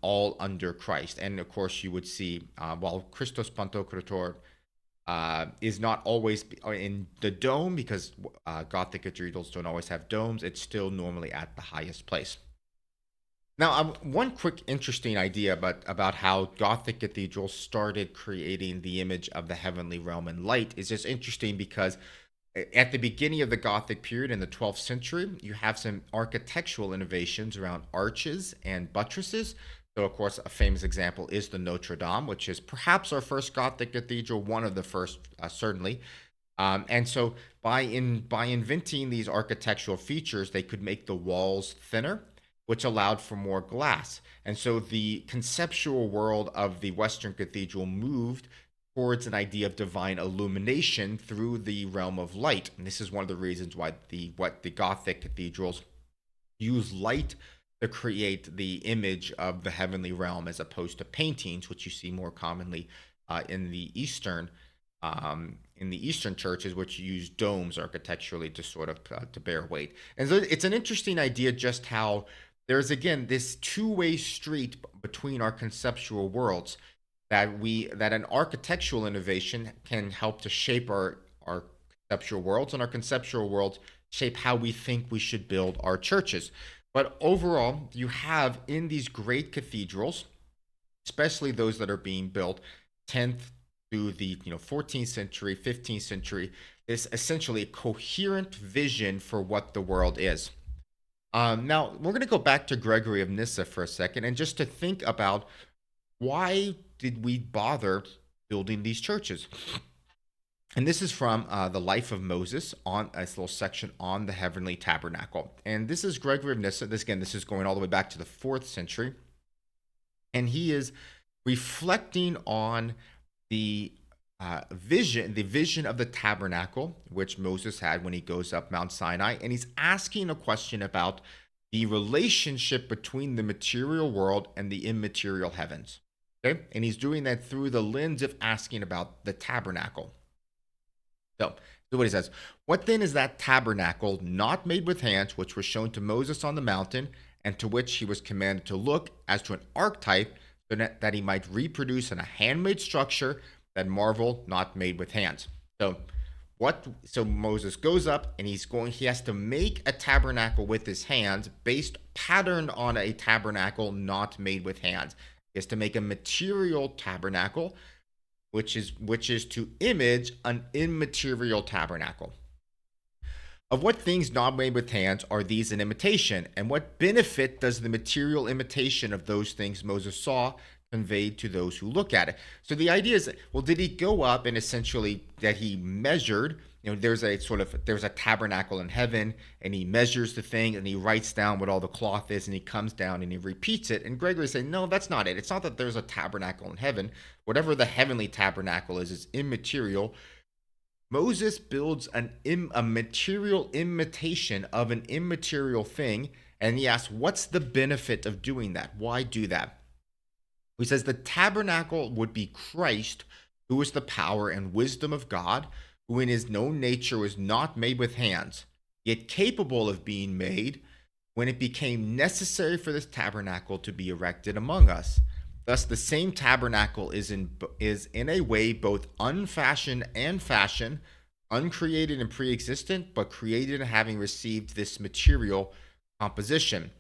A: all under Christ. And of course, you would see while Christos Pantokrator is not always in the dome because Gothic cathedrals don't always have domes, it's still normally at the highest place. Now, one quick interesting idea about how Gothic cathedrals started creating the image of the heavenly realm and light is just interesting because at the beginning of the Gothic period in the 12th century, you have some architectural innovations around arches and buttresses. So, of course, a famous example is the Notre Dame, which is perhaps our first Gothic cathedral, one of the first, certainly. And so, by inventing these architectural features, they could make the walls thinner, which allowed for more glass. And so, the conceptual world of the Western cathedral moved towards an idea of divine illumination through the realm of light. And this is one of the reasons why the Gothic cathedrals use light to create the image of the heavenly realm as opposed to paintings, which you see more commonly in the Eastern churches, which use domes architecturally to sort of to bear weight. And so it's an interesting idea just how there's again this two-way street between our conceptual worlds that an architectural innovation can help to shape our conceptual worlds, and our conceptual worlds shape how we think we should build our churches. But overall, you have in these great cathedrals, especially those that are being built 10th through the 14th century, 15th century, is essentially a coherent vision for what the world is. Now, we're going to go back to Gregory of Nyssa for a second, and just to think about why did we bother building these churches? And this is from the Life of Moses on a little section on the heavenly tabernacle. And this is Gregory of Nyssa. This is going all the way back to the 4th century. And he is reflecting on the vision of the tabernacle, which Moses had when he goes up Mount Sinai. And he's asking a question about the relationship between the material world and the immaterial heavens. Okay? And he's doing that through the lens of asking about the tabernacle. So what he says, what then is that tabernacle not made with hands, which was shown to Moses on the mountain, and to which he was commanded to look as to an archetype, so that he might reproduce in a handmade structure that marvel not made with hands. So Moses goes up and he has to make a tabernacle with his hands, patterned on a tabernacle not made with hands. He has to make a material tabernacle, which is to image an immaterial tabernacle. Of what things not made with hands are these an imitation? And what benefit does the material imitation of those things Moses saw convey to those who look at it? So the idea is, well, did he go up and essentially that he measured, there's a tabernacle in heaven, and he measures the thing and he writes down what all the cloth is, and he comes down and he repeats it. And Gregory said, no, that's not it. It's not that there's a tabernacle in heaven. Whatever the heavenly tabernacle is immaterial. Moses builds a material imitation of an immaterial thing, and he asks, what's the benefit of doing that? Why do that? He says the tabernacle would be Christ, who is the power and wisdom of God, who in his known nature was not made with hands, yet capable of being made when it became necessary for this tabernacle to be erected among us. Thus, the same tabernacle is in a way both unfashioned and fashioned, uncreated and pre-existent, but created and having received this material composition.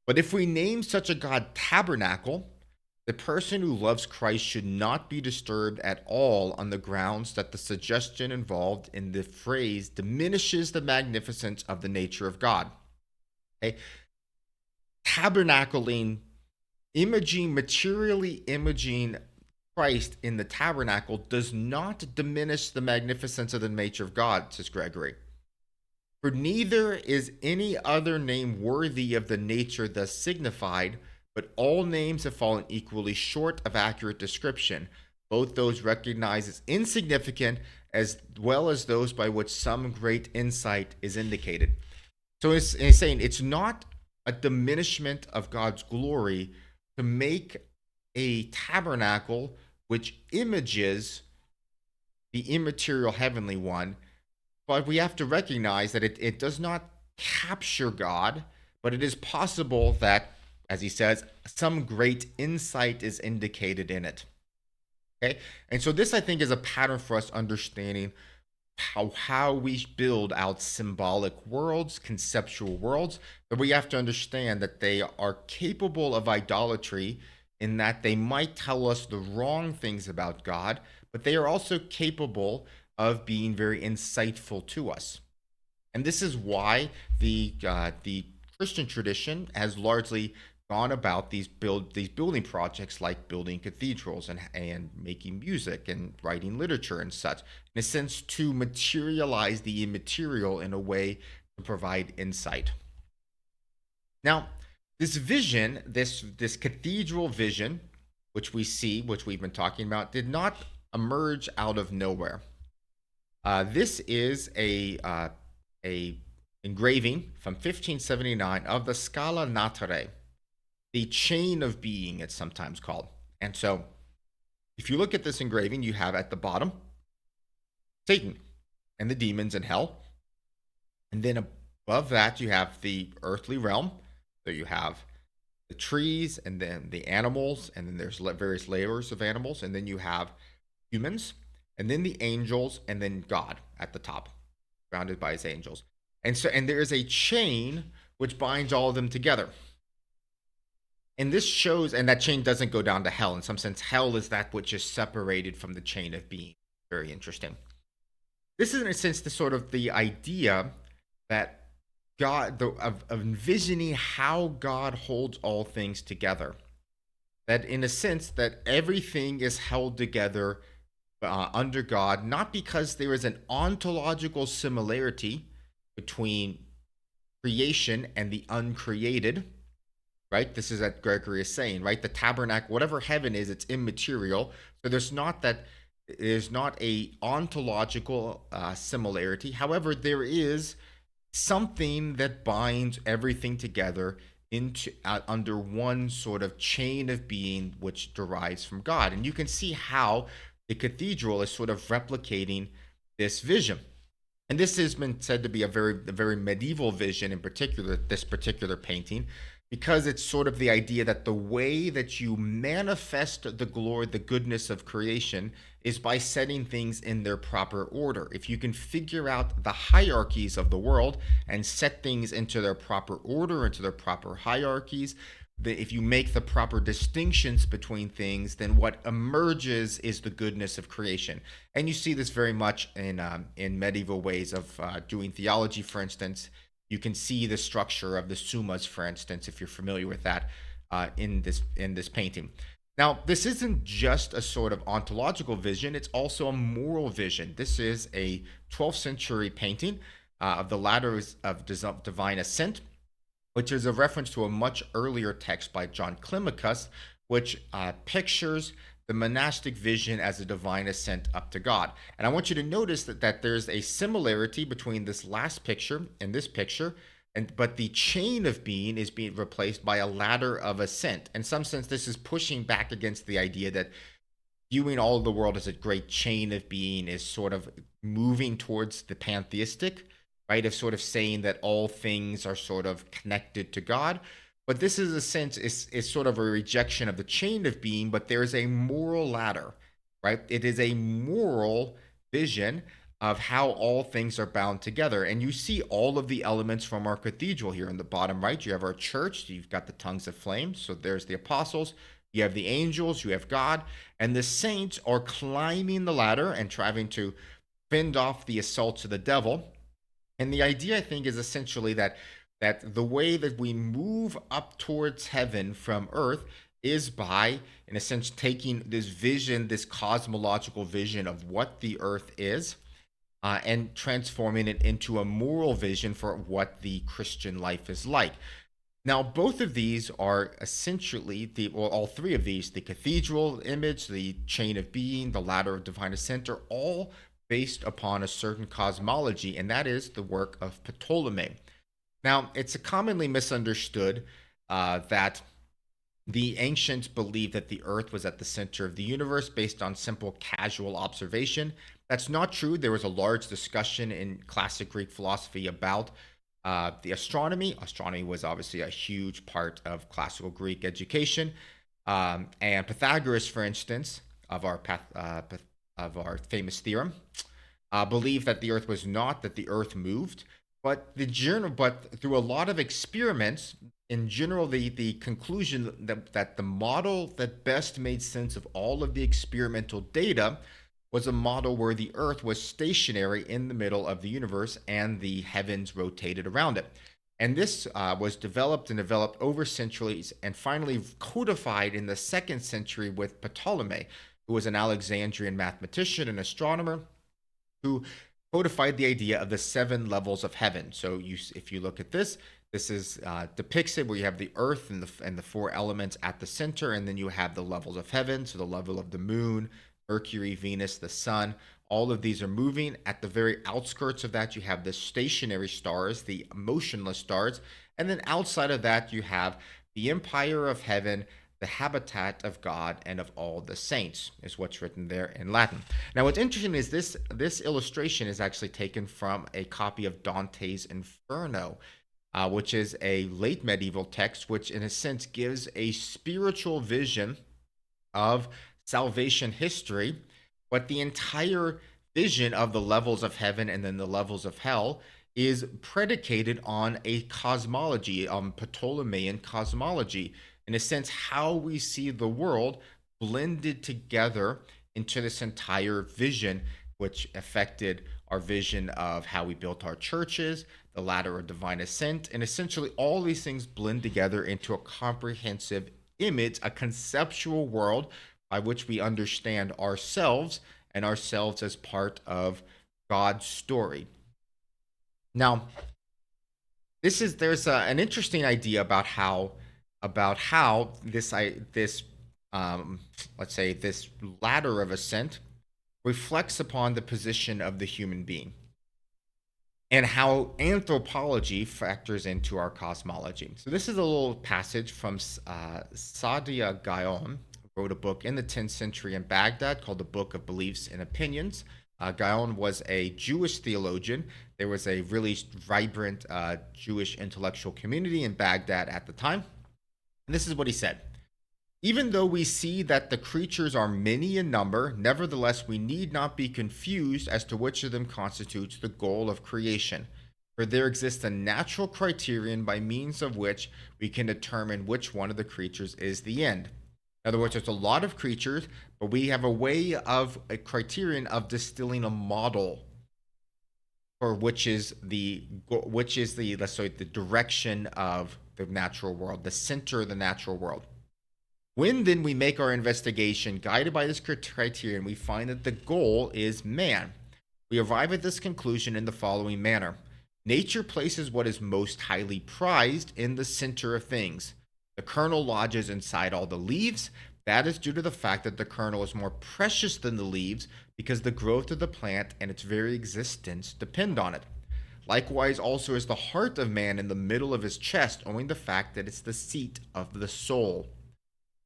A: But if we name such a God tabernacle, the person who loves Christ should not be disturbed at all on the grounds that the suggestion involved in the phrase diminishes the magnificence of the nature of God. Okay? Tabernacling, materially imaging Christ in the tabernacle does not diminish the magnificence of the nature of God, says Gregory. For neither is any other name worthy of the nature thus signified, but all names have fallen equally short of accurate description, both those recognized as insignificant as well as those by which some great insight is indicated. So it's saying it's not a diminishment of God's glory to make a tabernacle which images the immaterial heavenly one, but we have to recognize that it does not capture God, but it is possible that, as he says, some great insight is indicated in it. Okay? And so this, I think, is a pattern for us understanding how we build out symbolic worlds, conceptual worlds, but we have to understand that they are capable of idolatry in that they might tell us the wrong things about God, but they are also capable of being very insightful to us. And this is why the Christian tradition has largely gone about these building projects like building cathedrals and making music and writing literature and such, in a sense to materialize the immaterial in a way to provide insight. Now, this vision, this cathedral vision, which we've been talking about, did not emerge out of nowhere. This is a engraving from 1579 of the Scala Naturae, the chain of being, it's sometimes called. And so, if you look at this engraving, you have at the bottom Satan and the demons in hell, and then above that you have the earthly realm. So you have the trees, and then the animals, and then there's various layers of animals, and then you have humans, and then the angels, and then God at the top, surrounded by his angels. And there is a chain which binds all of them together. And this shows, and that chain doesn't go down to hell. In some sense, hell is that which is separated from the chain of being. Very interesting. This is, in a sense, the idea that God, of envisioning how God holds all things together. That in a sense that everything is held together under God, not because there is an ontological similarity between creation and the uncreated, right? This is what Gregory is saying, right? The tabernacle, whatever heaven is, it's immaterial. So there's not a ontological similarity. However, there is something that binds everything together into under one sort of chain of being which derives from God. And you can see how the cathedral is sort of replicating this vision. And this has been said to be a very medieval vision, in particular, this particular painting, because it's sort of the idea that the way that you manifest the glory, the goodness of creation, is by setting things in their proper order. If you can figure out the hierarchies of the world and set things into their proper order, into their proper hierarchies, if you make the proper distinctions between things, then what emerges is the goodness of creation. And you see this very much in medieval ways of doing theology, for instance. You can see the structure of the summas, for instance, if you're familiar with that, in this painting. Now, this isn't just a sort of ontological vision; it's also a moral vision. This is a 12th century painting of the Ladders of Divine Ascent, which is a reference to a much earlier text by John Climacus, which pictures the monastic vision as a divine ascent up to God. And I want you to notice that there's a similarity between this last picture and this picture, but the chain of being is being replaced by a ladder of ascent. In some sense, this is pushing back against the idea that viewing all of the world as a great chain of being is sort of moving towards the pantheistic, right? Of sort of saying that all things are sort of connected to God. But this is a sense, is sort of a rejection of the chain of being, but there is a moral ladder, right? It is a moral vision of how all things are bound together. And you see all of the elements from our cathedral here in the bottom right. You have our church, you've got the tongues of flame. So there's the apostles, you have the angels, you have God, and the saints are climbing the ladder and trying to fend off the assaults of the devil. And the idea, I think, is essentially that the way that we move up towards heaven from earth is by, in a sense, taking this vision, this cosmological vision of what the earth is, and transforming it into a moral vision for what the Christian life is like. Now, both of these are essentially, all three of these, the cathedral image, the chain of being, the ladder of divine ascent, are all based upon a certain cosmology, and that is the work of Ptolemy. Now, it's commonly misunderstood that the ancients believed that the earth was at the center of the universe based on simple casual observation. That's not true. There was a large discussion in classic Greek philosophy about the astronomy. Astronomy was obviously a huge part of classical Greek education. And Pythagoras, for instance, of our famous theorem, believed that the earth was not, that the earth moved. But through a lot of experiments, in general, the conclusion that the model that best made sense of all of the experimental data was a model where the earth was stationary in the middle of the universe and the heavens rotated around it. And this was developed over centuries and finally codified in the 2nd century with Ptolemy, who was an Alexandrian mathematician and astronomer who codified the idea of the 7 levels of heaven. So if you look at this is depicts it where you have the earth and the 4 elements at the center, and then you have the levels of heaven. So the level of the moon, Mercury, Venus, the sun, all of these are moving. At the very outskirts of that, you have the stationary stars, the motionless stars. And then outside of that, you have the empire of heaven, the habitat of God and of all the saints, is what's written there in Latin. Now, what's interesting is this illustration is actually taken from a copy of Dante's Inferno, which is a late medieval text, which in a sense gives a spiritual vision of salvation history, but the entire vision of the levels of heaven and then the levels of hell is predicated on a cosmology, Ptolemaic cosmology. In a sense, how we see the world blended together into this entire vision, which affected our vision of how we built our churches, the ladder of divine ascent, and essentially all these things blend together into a comprehensive image, a conceptual world by which we understand ourselves and ourselves as part of God's story. Now, there's an interesting idea about how this let's say this ladder of ascent reflects upon the position of the human being and how anthropology factors into our cosmology. So this is a little passage from Saadia Gaon, who wrote a book in the 10th century in Baghdad called the Book of Beliefs and Opinions, Gaon was a Jewish theologian. There was a really vibrant Jewish intellectual community in Baghdad at the time. And this is what he said. Even though we see that the creatures are many in number, nevertheless we need not be confused as to which of them constitutes the goal of creation. For there exists a natural criterion by means of which we can determine which one of the creatures is the end. In other words, there's a lot of creatures, but we have a criterion of distilling a model for which is the let's say the direction of the natural world, the center of the natural world. When then we make our investigation guided by this criterion, we find that the goal is man. We arrive at this conclusion in the following manner. Nature places what is most highly prized in the center of things. The kernel lodges inside all the leaves. That is due to the fact that the kernel is more precious than the leaves because the growth of the plant and its very existence depend on it. Likewise, also is the heart of man in the middle of his chest, owing to the fact that it's the seat of the soul.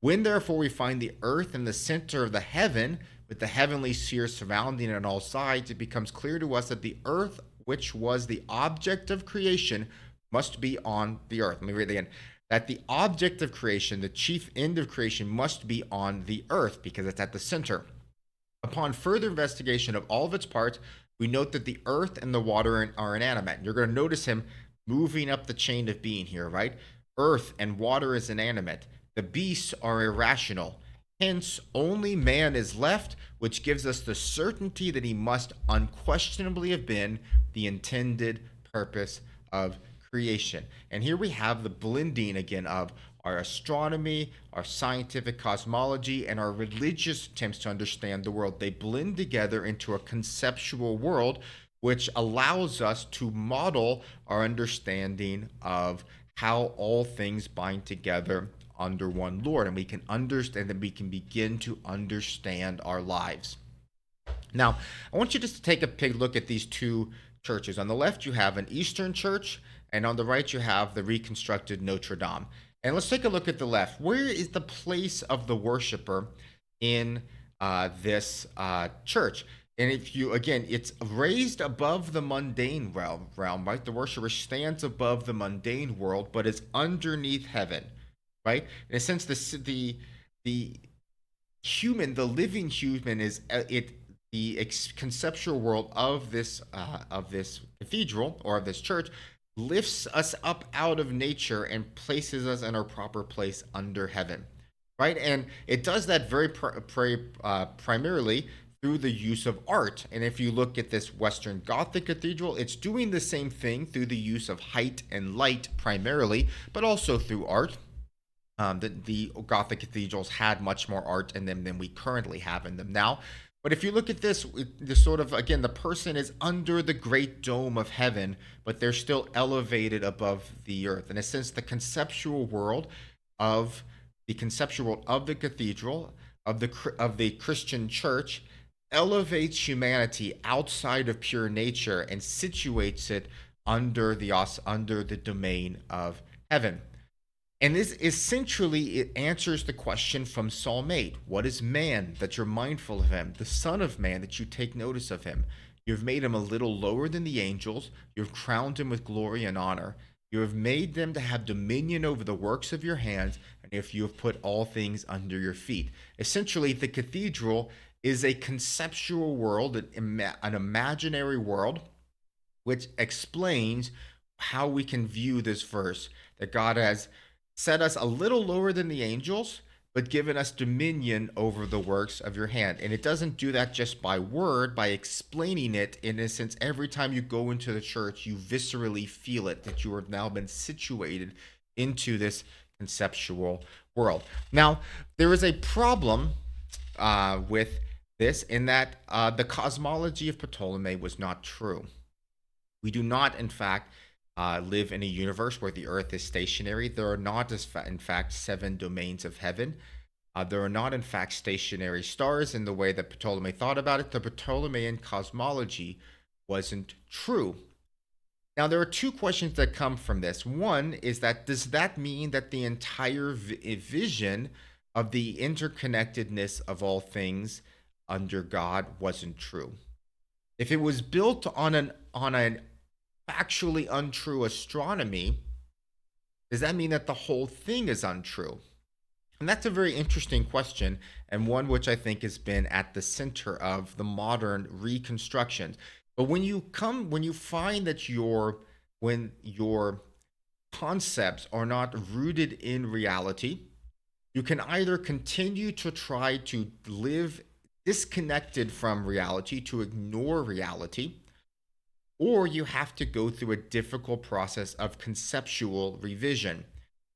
A: When therefore we find the earth in the center of the heaven, with the heavenly sphere surrounding it on all sides, it becomes clear to us that the earth, which was the object of creation, must be on the earth. Let me read it again. That the object of creation, the chief end of creation, must be on the earth because it's at the center. Upon further investigation of all of its parts, we note that the earth and the water are inanimate. You're going to notice him moving up the chain of being here, right? Earth and water is inanimate. The beasts are irrational. Hence, only man is left, which gives us the certainty that he must unquestionably have been the intended purpose of creation. And here we have the blending again of our astronomy, our scientific cosmology, and our religious attempts to understand the world. They blend together into a conceptual world, which allows us to model our understanding of how all things bind together under one Lord, and we can understand that we can begin to understand our lives. Now, I want you just to take a look at these two churches. On the left, you have an Eastern church, and on the right, you have the reconstructed Notre Dame. And let's take a look at the left. Where is the place of the worshiper in this church? And if you, again, it's raised above the mundane realm, right? The worshiper stands above the mundane world, but is underneath heaven. Right? In a sense, the human, the living human, is the conceptual world of this cathedral or of this church lifts us up out of nature and places us in our proper place under heaven, right? And it does that very primarily through the use of art. And if you look at this Western Gothic cathedral, it's doing the same thing through the use of height and light primarily, but also through art. The Gothic cathedrals had much more art in them than we currently have in them now. But if you look at this sort of, again, the person is under the great dome of heaven, but they're still elevated above the earth. In a sense, the conceptual world of the cathedral, of the Christian church, elevates humanity outside of pure nature and situates it under the domain of heaven. And this essentially, it answers the question from Psalm 8. What is man that you're mindful of him? The Son of Man that you take notice of him. You have made him a little lower than the angels. You have crowned him with glory and honor. You have made them to have dominion over the works of your hands, and if you have put all things under your feet. Essentially, the cathedral is a conceptual world, an imaginary world, which explains how we can view this verse, that God has set us a little lower than the angels, but given us dominion over the works of your hand. And it doesn't do that just by word, by explaining it. In a sense, every time you go into the church, you viscerally feel it, that you have now been situated into this conceptual world. Now, there is a problem with this in that the cosmology of Ptolemy was not true. We do not, in fact, live in a universe where the earth is stationary. There are not, in fact, 7 domains of heaven. There are not, in fact, stationary stars in the way that Ptolemy thought about it. The Ptolemaic cosmology wasn't true. Now, there are 2 questions that come from this. One is that, does that mean that the entire vision of the interconnectedness of all things under God wasn't true? If it was built on an factually untrue astronomy, does that mean that the whole thing is untrue? And that's a very interesting question, and one which I think has been at the center of the modern reconstructions. But when you find that when your concepts are not rooted in reality, you can either continue to try to live disconnected from reality, to ignore reality, or you have to go through a difficult process of conceptual revision.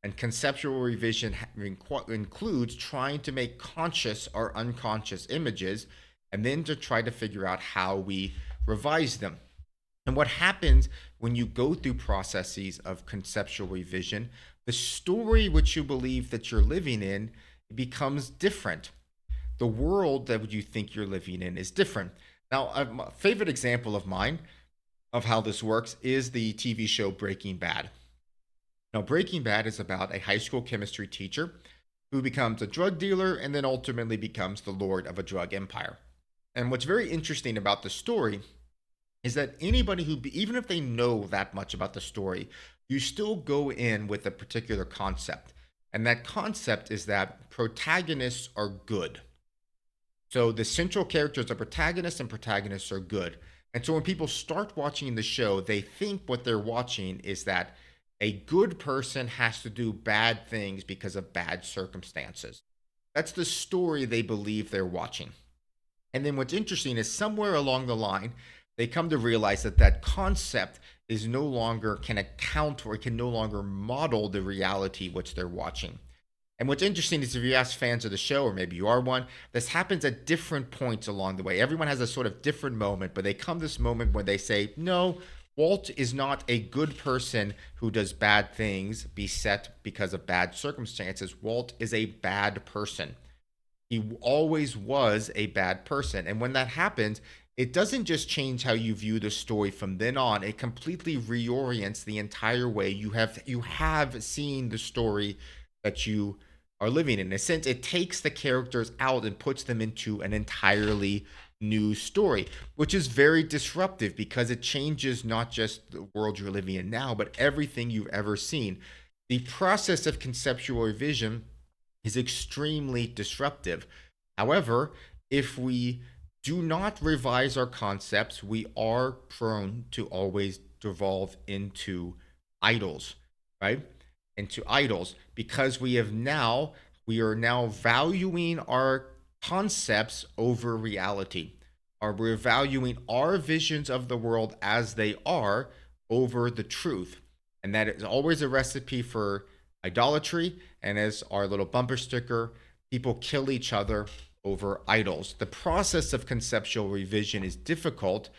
A: And conceptual revision includes trying to make conscious or unconscious images and then to try to figure out how we revise them. And what happens when you go through processes of conceptual revision, the story which you believe that you're living in becomes different. The world that you think you're living in is different. Now, a favorite example of mine of how this works is the TV show Breaking Bad. Now, Breaking Bad is about a high school chemistry teacher who becomes a drug dealer and then ultimately becomes the lord of a drug empire. And what's very interesting about the story is that anybody who, even if they know that much about the story, you still go in with a particular concept. And that concept is that protagonists are good. So the central characters are protagonists and protagonists are good. And so when people start watching the show, they think what they're watching is that a good person has to do bad things because of bad circumstances. That's the story they believe they're watching. And then what's interesting is somewhere along the line, they come to realize that that concept is no longer can account or can no longer model the reality which they're watching. And what's interesting is if you ask fans of the show, or maybe you are one, this happens at different points along the way. Everyone has a sort of different moment, but they come to this moment where they say, no, Walt is not a good person who does bad things beset because of bad circumstances. Walt is a bad person. He always was a bad person. And when that happens, it doesn't just change how you view the story from then on. It completely reorients the entire way you have seen the story that you are living in. In a sense, it takes the characters out and puts them into an entirely new story, which is very disruptive because it changes not just the world you're living in now, but everything you've ever seen. The process of conceptual revision is extremely disruptive. However, if we do not revise our concepts, we are prone to always devolve into idols, right? Into idols, because we are now valuing our concepts over reality. We're valuing our visions of the world as they are over the truth. And that is always a recipe for idolatry. And as our little bumper sticker, people kill each other over idols. The process of conceptual revision is difficult,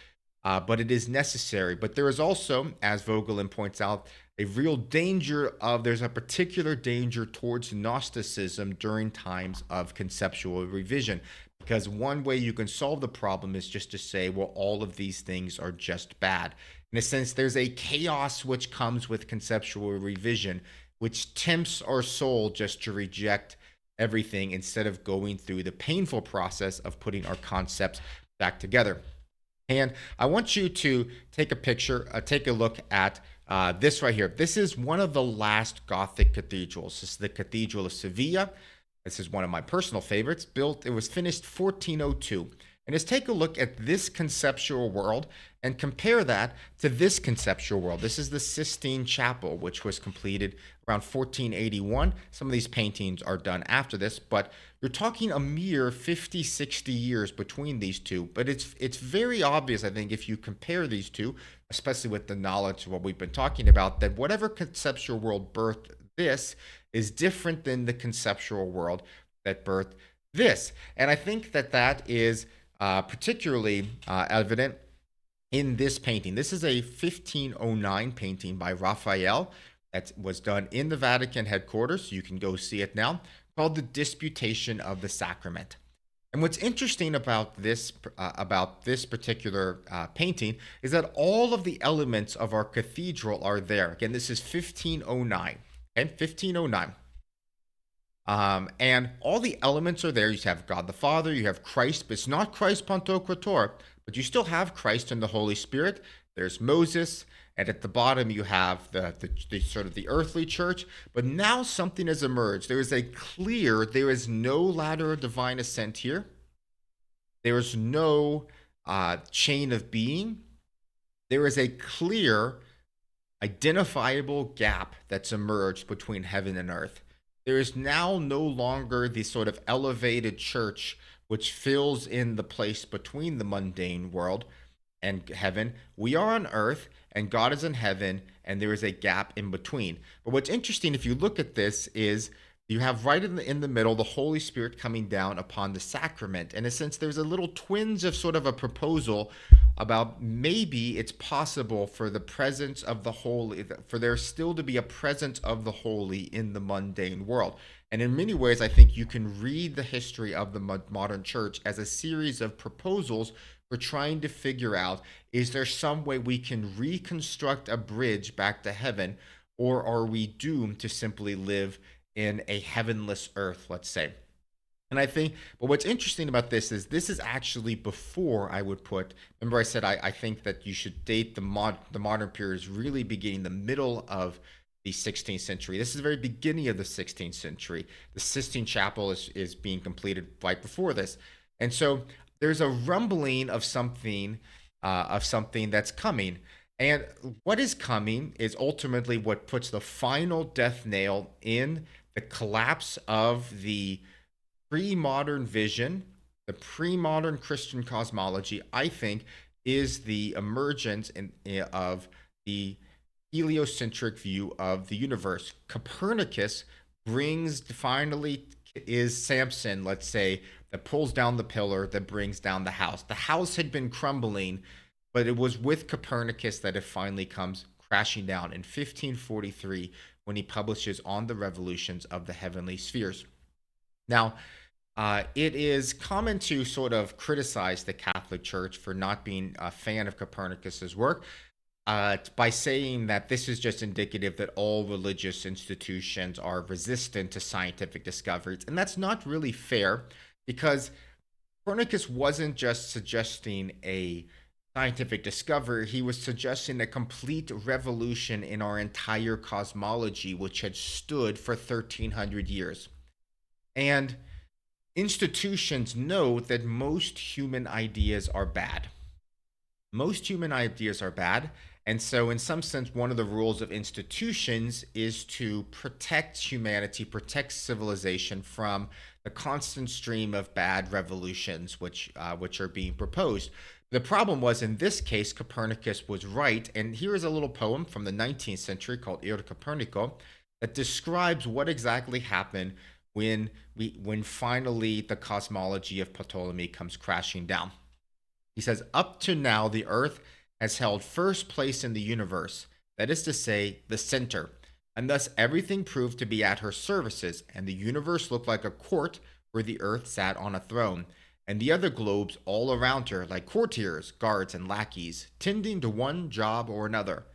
A: but it is necessary. But there is also, as Vogelin points out, there's a particular danger towards Gnosticism during times of conceptual revision. Because one way you can solve the problem is just to say, well, all of these things are just bad. In a sense, there's a chaos which comes with conceptual revision, which tempts our soul just to reject everything instead of going through the painful process of putting our concepts back together. And I want you to take a look at this right here. This is one of the last Gothic cathedrals. This is the Cathedral of Sevilla. This is one of my personal favorites. It was finished 1402. And let's take a look at this conceptual world and compare that to this conceptual world. This is the Sistine Chapel, which was completed around 1481. Some of these paintings are done after this, but you're talking a mere 50, 60 years between these two. But it's very obvious, I think, if you compare these two, especially with the knowledge of what we've been talking about, that whatever conceptual world birthed this is different than the conceptual world that birthed this. And I think that is particularly evident in this painting. This is a 1509 painting by Raphael that was done in the Vatican headquarters. You can go see it now, called The Disputation of the Sacrament. And what's interesting about this particular painting is that all of the elements of our cathedral are there. Again, this is 1509. Okay, 1509. And all the elements are there. You have God the Father, you have Christ, but it's not Christ Pantocrator, but you still have Christ and the Holy Spirit. There's Moses, and at the bottom you have the sort of the earthly church. But now something has emerged. There is no ladder of divine ascent here. There is no chain of being. There is a clear, identifiable gap that's emerged between heaven and earth. There is now no longer the sort of elevated church which fills in the place between the mundane world and heaven. We are on earth and God is in heaven, and there is a gap in between. But what's interesting, if you look at this, is you have right in the middle the Holy Spirit coming down upon the sacrament. In a sense, there's a little twinge of sort of a proposal about maybe it's possible for the presence of the holy, for there still to be a presence of the holy in the mundane world. And in many ways, I think you can read the history of the modern church as a series of proposals for trying to figure out, is there some way we can reconstruct a bridge back to heaven, or are we doomed to simply live in a heavenless earth, let's say? And I think, but what's interesting about this is actually before I would put, remember I said I think that you should date the modern period as really beginning the middle of the 16th century. This is the very beginning of the 16th century. The Sistine Chapel is being completed right before this. And so there's a rumbling of something that's coming. And what is coming is ultimately what puts the final death nail in the collapse of the pre-modern vision, the pre-modern Christian cosmology, I think, is the emergence of the heliocentric view of the universe. Copernicus is Samson, let's say, that pulls down the pillar that brings down the house. The house had been crumbling, but it was with Copernicus that it finally comes crashing down in 1543 when he publishes On the Revolutions of the Heavenly Spheres. Now, it is common to sort of criticize the Catholic Church for not being a fan of Copernicus's work by saying that this is just indicative that all religious institutions are resistant to scientific discoveries. And that's not really fair, because Copernicus wasn't just suggesting a scientific discovery, he was suggesting a complete revolution in our entire cosmology, which had stood for 1,300 years. And institutions know that most human ideas are bad. Most human ideas are bad. And so, in some sense, one of the rules of institutions is to protect humanity, protect civilization from the constant stream of bad revolutions which are being proposed. The problem was, in this case, Copernicus was right. And here is a little poem from the 19th century called Ir Copernico that describes what exactly happened when finally the cosmology of Ptolemy comes crashing down. He says, "Up to now, the Earth has held first place in the universe, that is to say, the center, and thus everything proved to be at her services, and the universe looked like a court where the Earth sat on a throne, and the other globes all around her like courtiers, guards, and lackeys, tending to one job or another.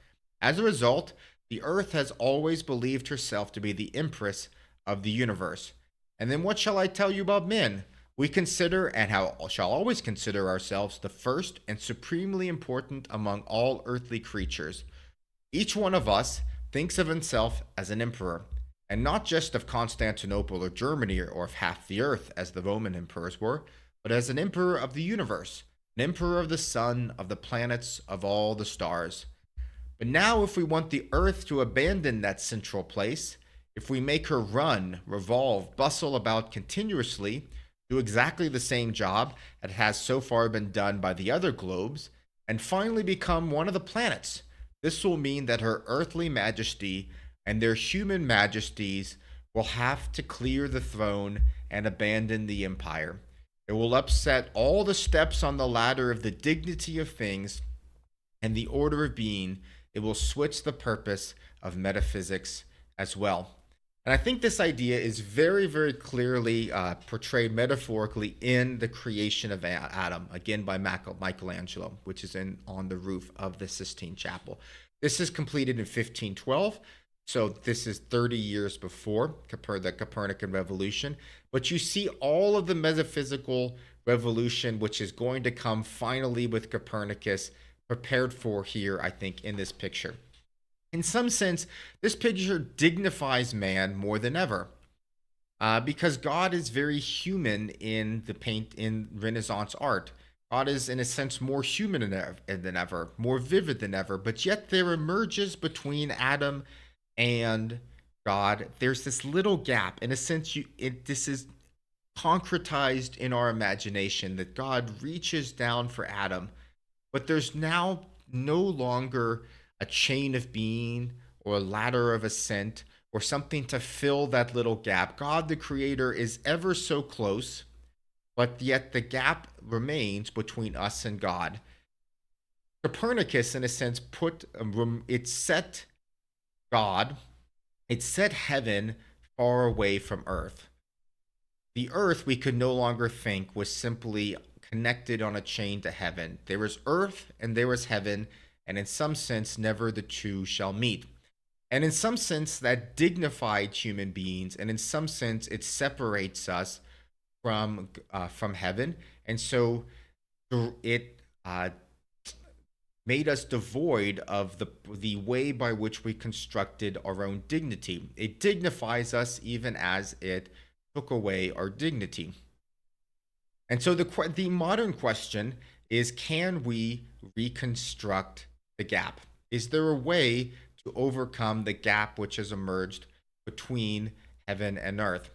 A: As a result, the Earth has always believed herself to be the empress of the universe. And then what shall I tell you about men? We consider, and shall always consider ourselves, the first and supremely important among all earthly creatures. Each one of us thinks of himself as an emperor, and not just of Constantinople or Germany or of half the earth, as the Roman emperors were, but as an emperor of the universe, an emperor of the sun, of the planets, of all the stars. But now, if we want the earth to abandon that central place, if we make her run, revolve, bustle about continuously, do exactly the same job that has so far been done by the other globes, and finally become one of the planets, this will mean that her earthly majesty and their human majesties will have to clear the throne and abandon the empire. It will upset all the steps on the ladder of the dignity of things and the order of being. It will switch the purpose of metaphysics as well." And I think this idea is very, very clearly portrayed metaphorically in the creation of Adam, again by Michelangelo, which is on the roof of the Sistine Chapel. This is completed in 1512. So this is 30 years before the Copernican revolution. But you see all of the metaphysical revolution, which is going to come finally with Copernicus, prepared for here, I think, in this picture. In some sense, this picture dignifies man more than ever. Because God is very human in the paint in Renaissance art. God is, in a sense, more human than ever, more vivid than ever. But yet, there emerges between Adam and God. There's this little gap. In a sense, this is concretized in our imagination that God reaches down for Adam, but there's now no longer a chain of being or a ladder of ascent or something to fill that little gap. God, the Creator, is ever so close, but yet the gap remains between us and God. Copernicus, in a sense, it set God, it set heaven far away from earth. The earth, we could no longer think, was simply connected on a chain to heaven. There was earth and there was heaven, and in some sense, never the two shall meet. And in some sense, that dignified human beings, and in some sense, it separates us from heaven, and so it made us devoid of the way by which we constructed our own dignity. It dignifies us even as it took away our dignity. And so the modern question is, can we reconstruct the gap? Is there a way to overcome the gap which has emerged between heaven and earth?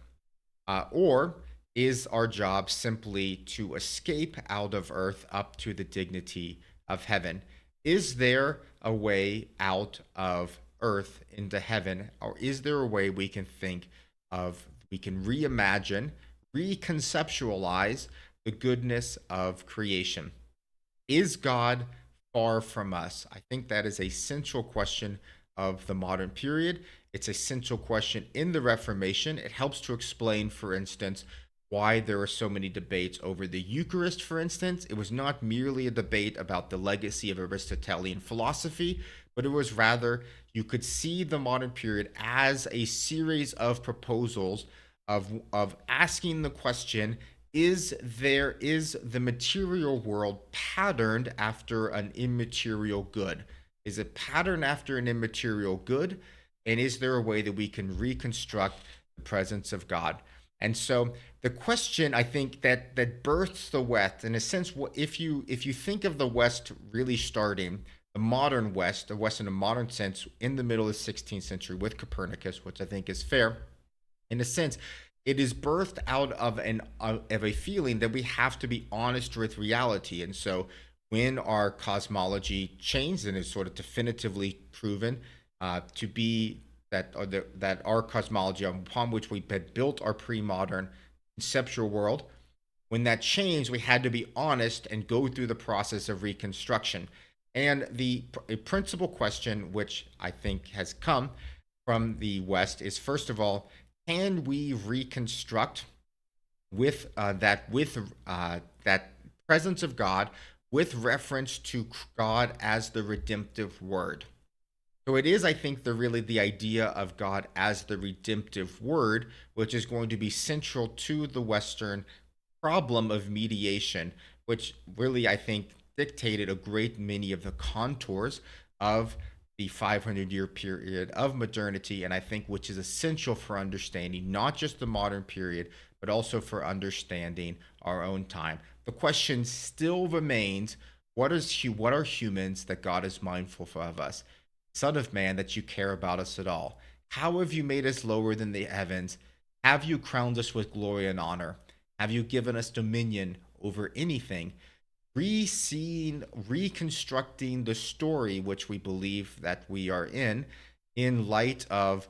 A: Or is our job simply to escape out of earth up to the dignity of heaven? Is there a way out of earth into heaven? Or is there a way we can reimagine, reconceptualize the goodness of creation? Is God far from us? I think that is a central question of the modern period. It's a central question in the Reformation. It helps to explain, for instance, why there are so many debates over the Eucharist, for instance. It was not merely a debate about the legacy of Aristotelian philosophy, but it was rather, you could see the modern period as a series of proposals of asking the question, is the material world patterned after an immaterial good? Is it patterned after an immaterial good? And is there a way that we can reconstruct the presence of God? And so the question, I think, that births the West, in a sense, if you think of the West really starting, the modern West, the West in a modern sense, in the middle of the 16th century with Copernicus, which I think is fair, in a sense, it is birthed out of a feeling that we have to be honest with reality. And so when our cosmology changed and is sort of definitively proven to be that our cosmology upon which we had built our pre-modern conceptual world, when that changed, we had to be honest and go through the process of reconstruction. And a principal question, which I think has come from the West, is, first of all, can we reconstruct with that presence of God with reference to God as the redemptive word? So it is, I think, the idea of God as the redemptive word, which is going to be central to the Western problem of mediation, which really, I think, dictated a great many of the contours of the 500-year period of modernity, and I think which is essential for understanding not just the modern period, but also for understanding our own time. The question still remains, what are humans that God is mindful of us? Son of man, that you care about us at all? How have you made us lower than the heavens? Have you crowned us with glory and honor? Have you given us dominion over anything? Reconstructing the story which we believe that we are in light of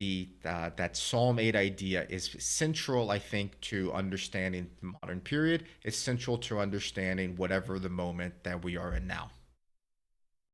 A: that Psalm 8 idea, is central, I think, to understanding the modern period. It's central to understanding whatever the moment that we are in now.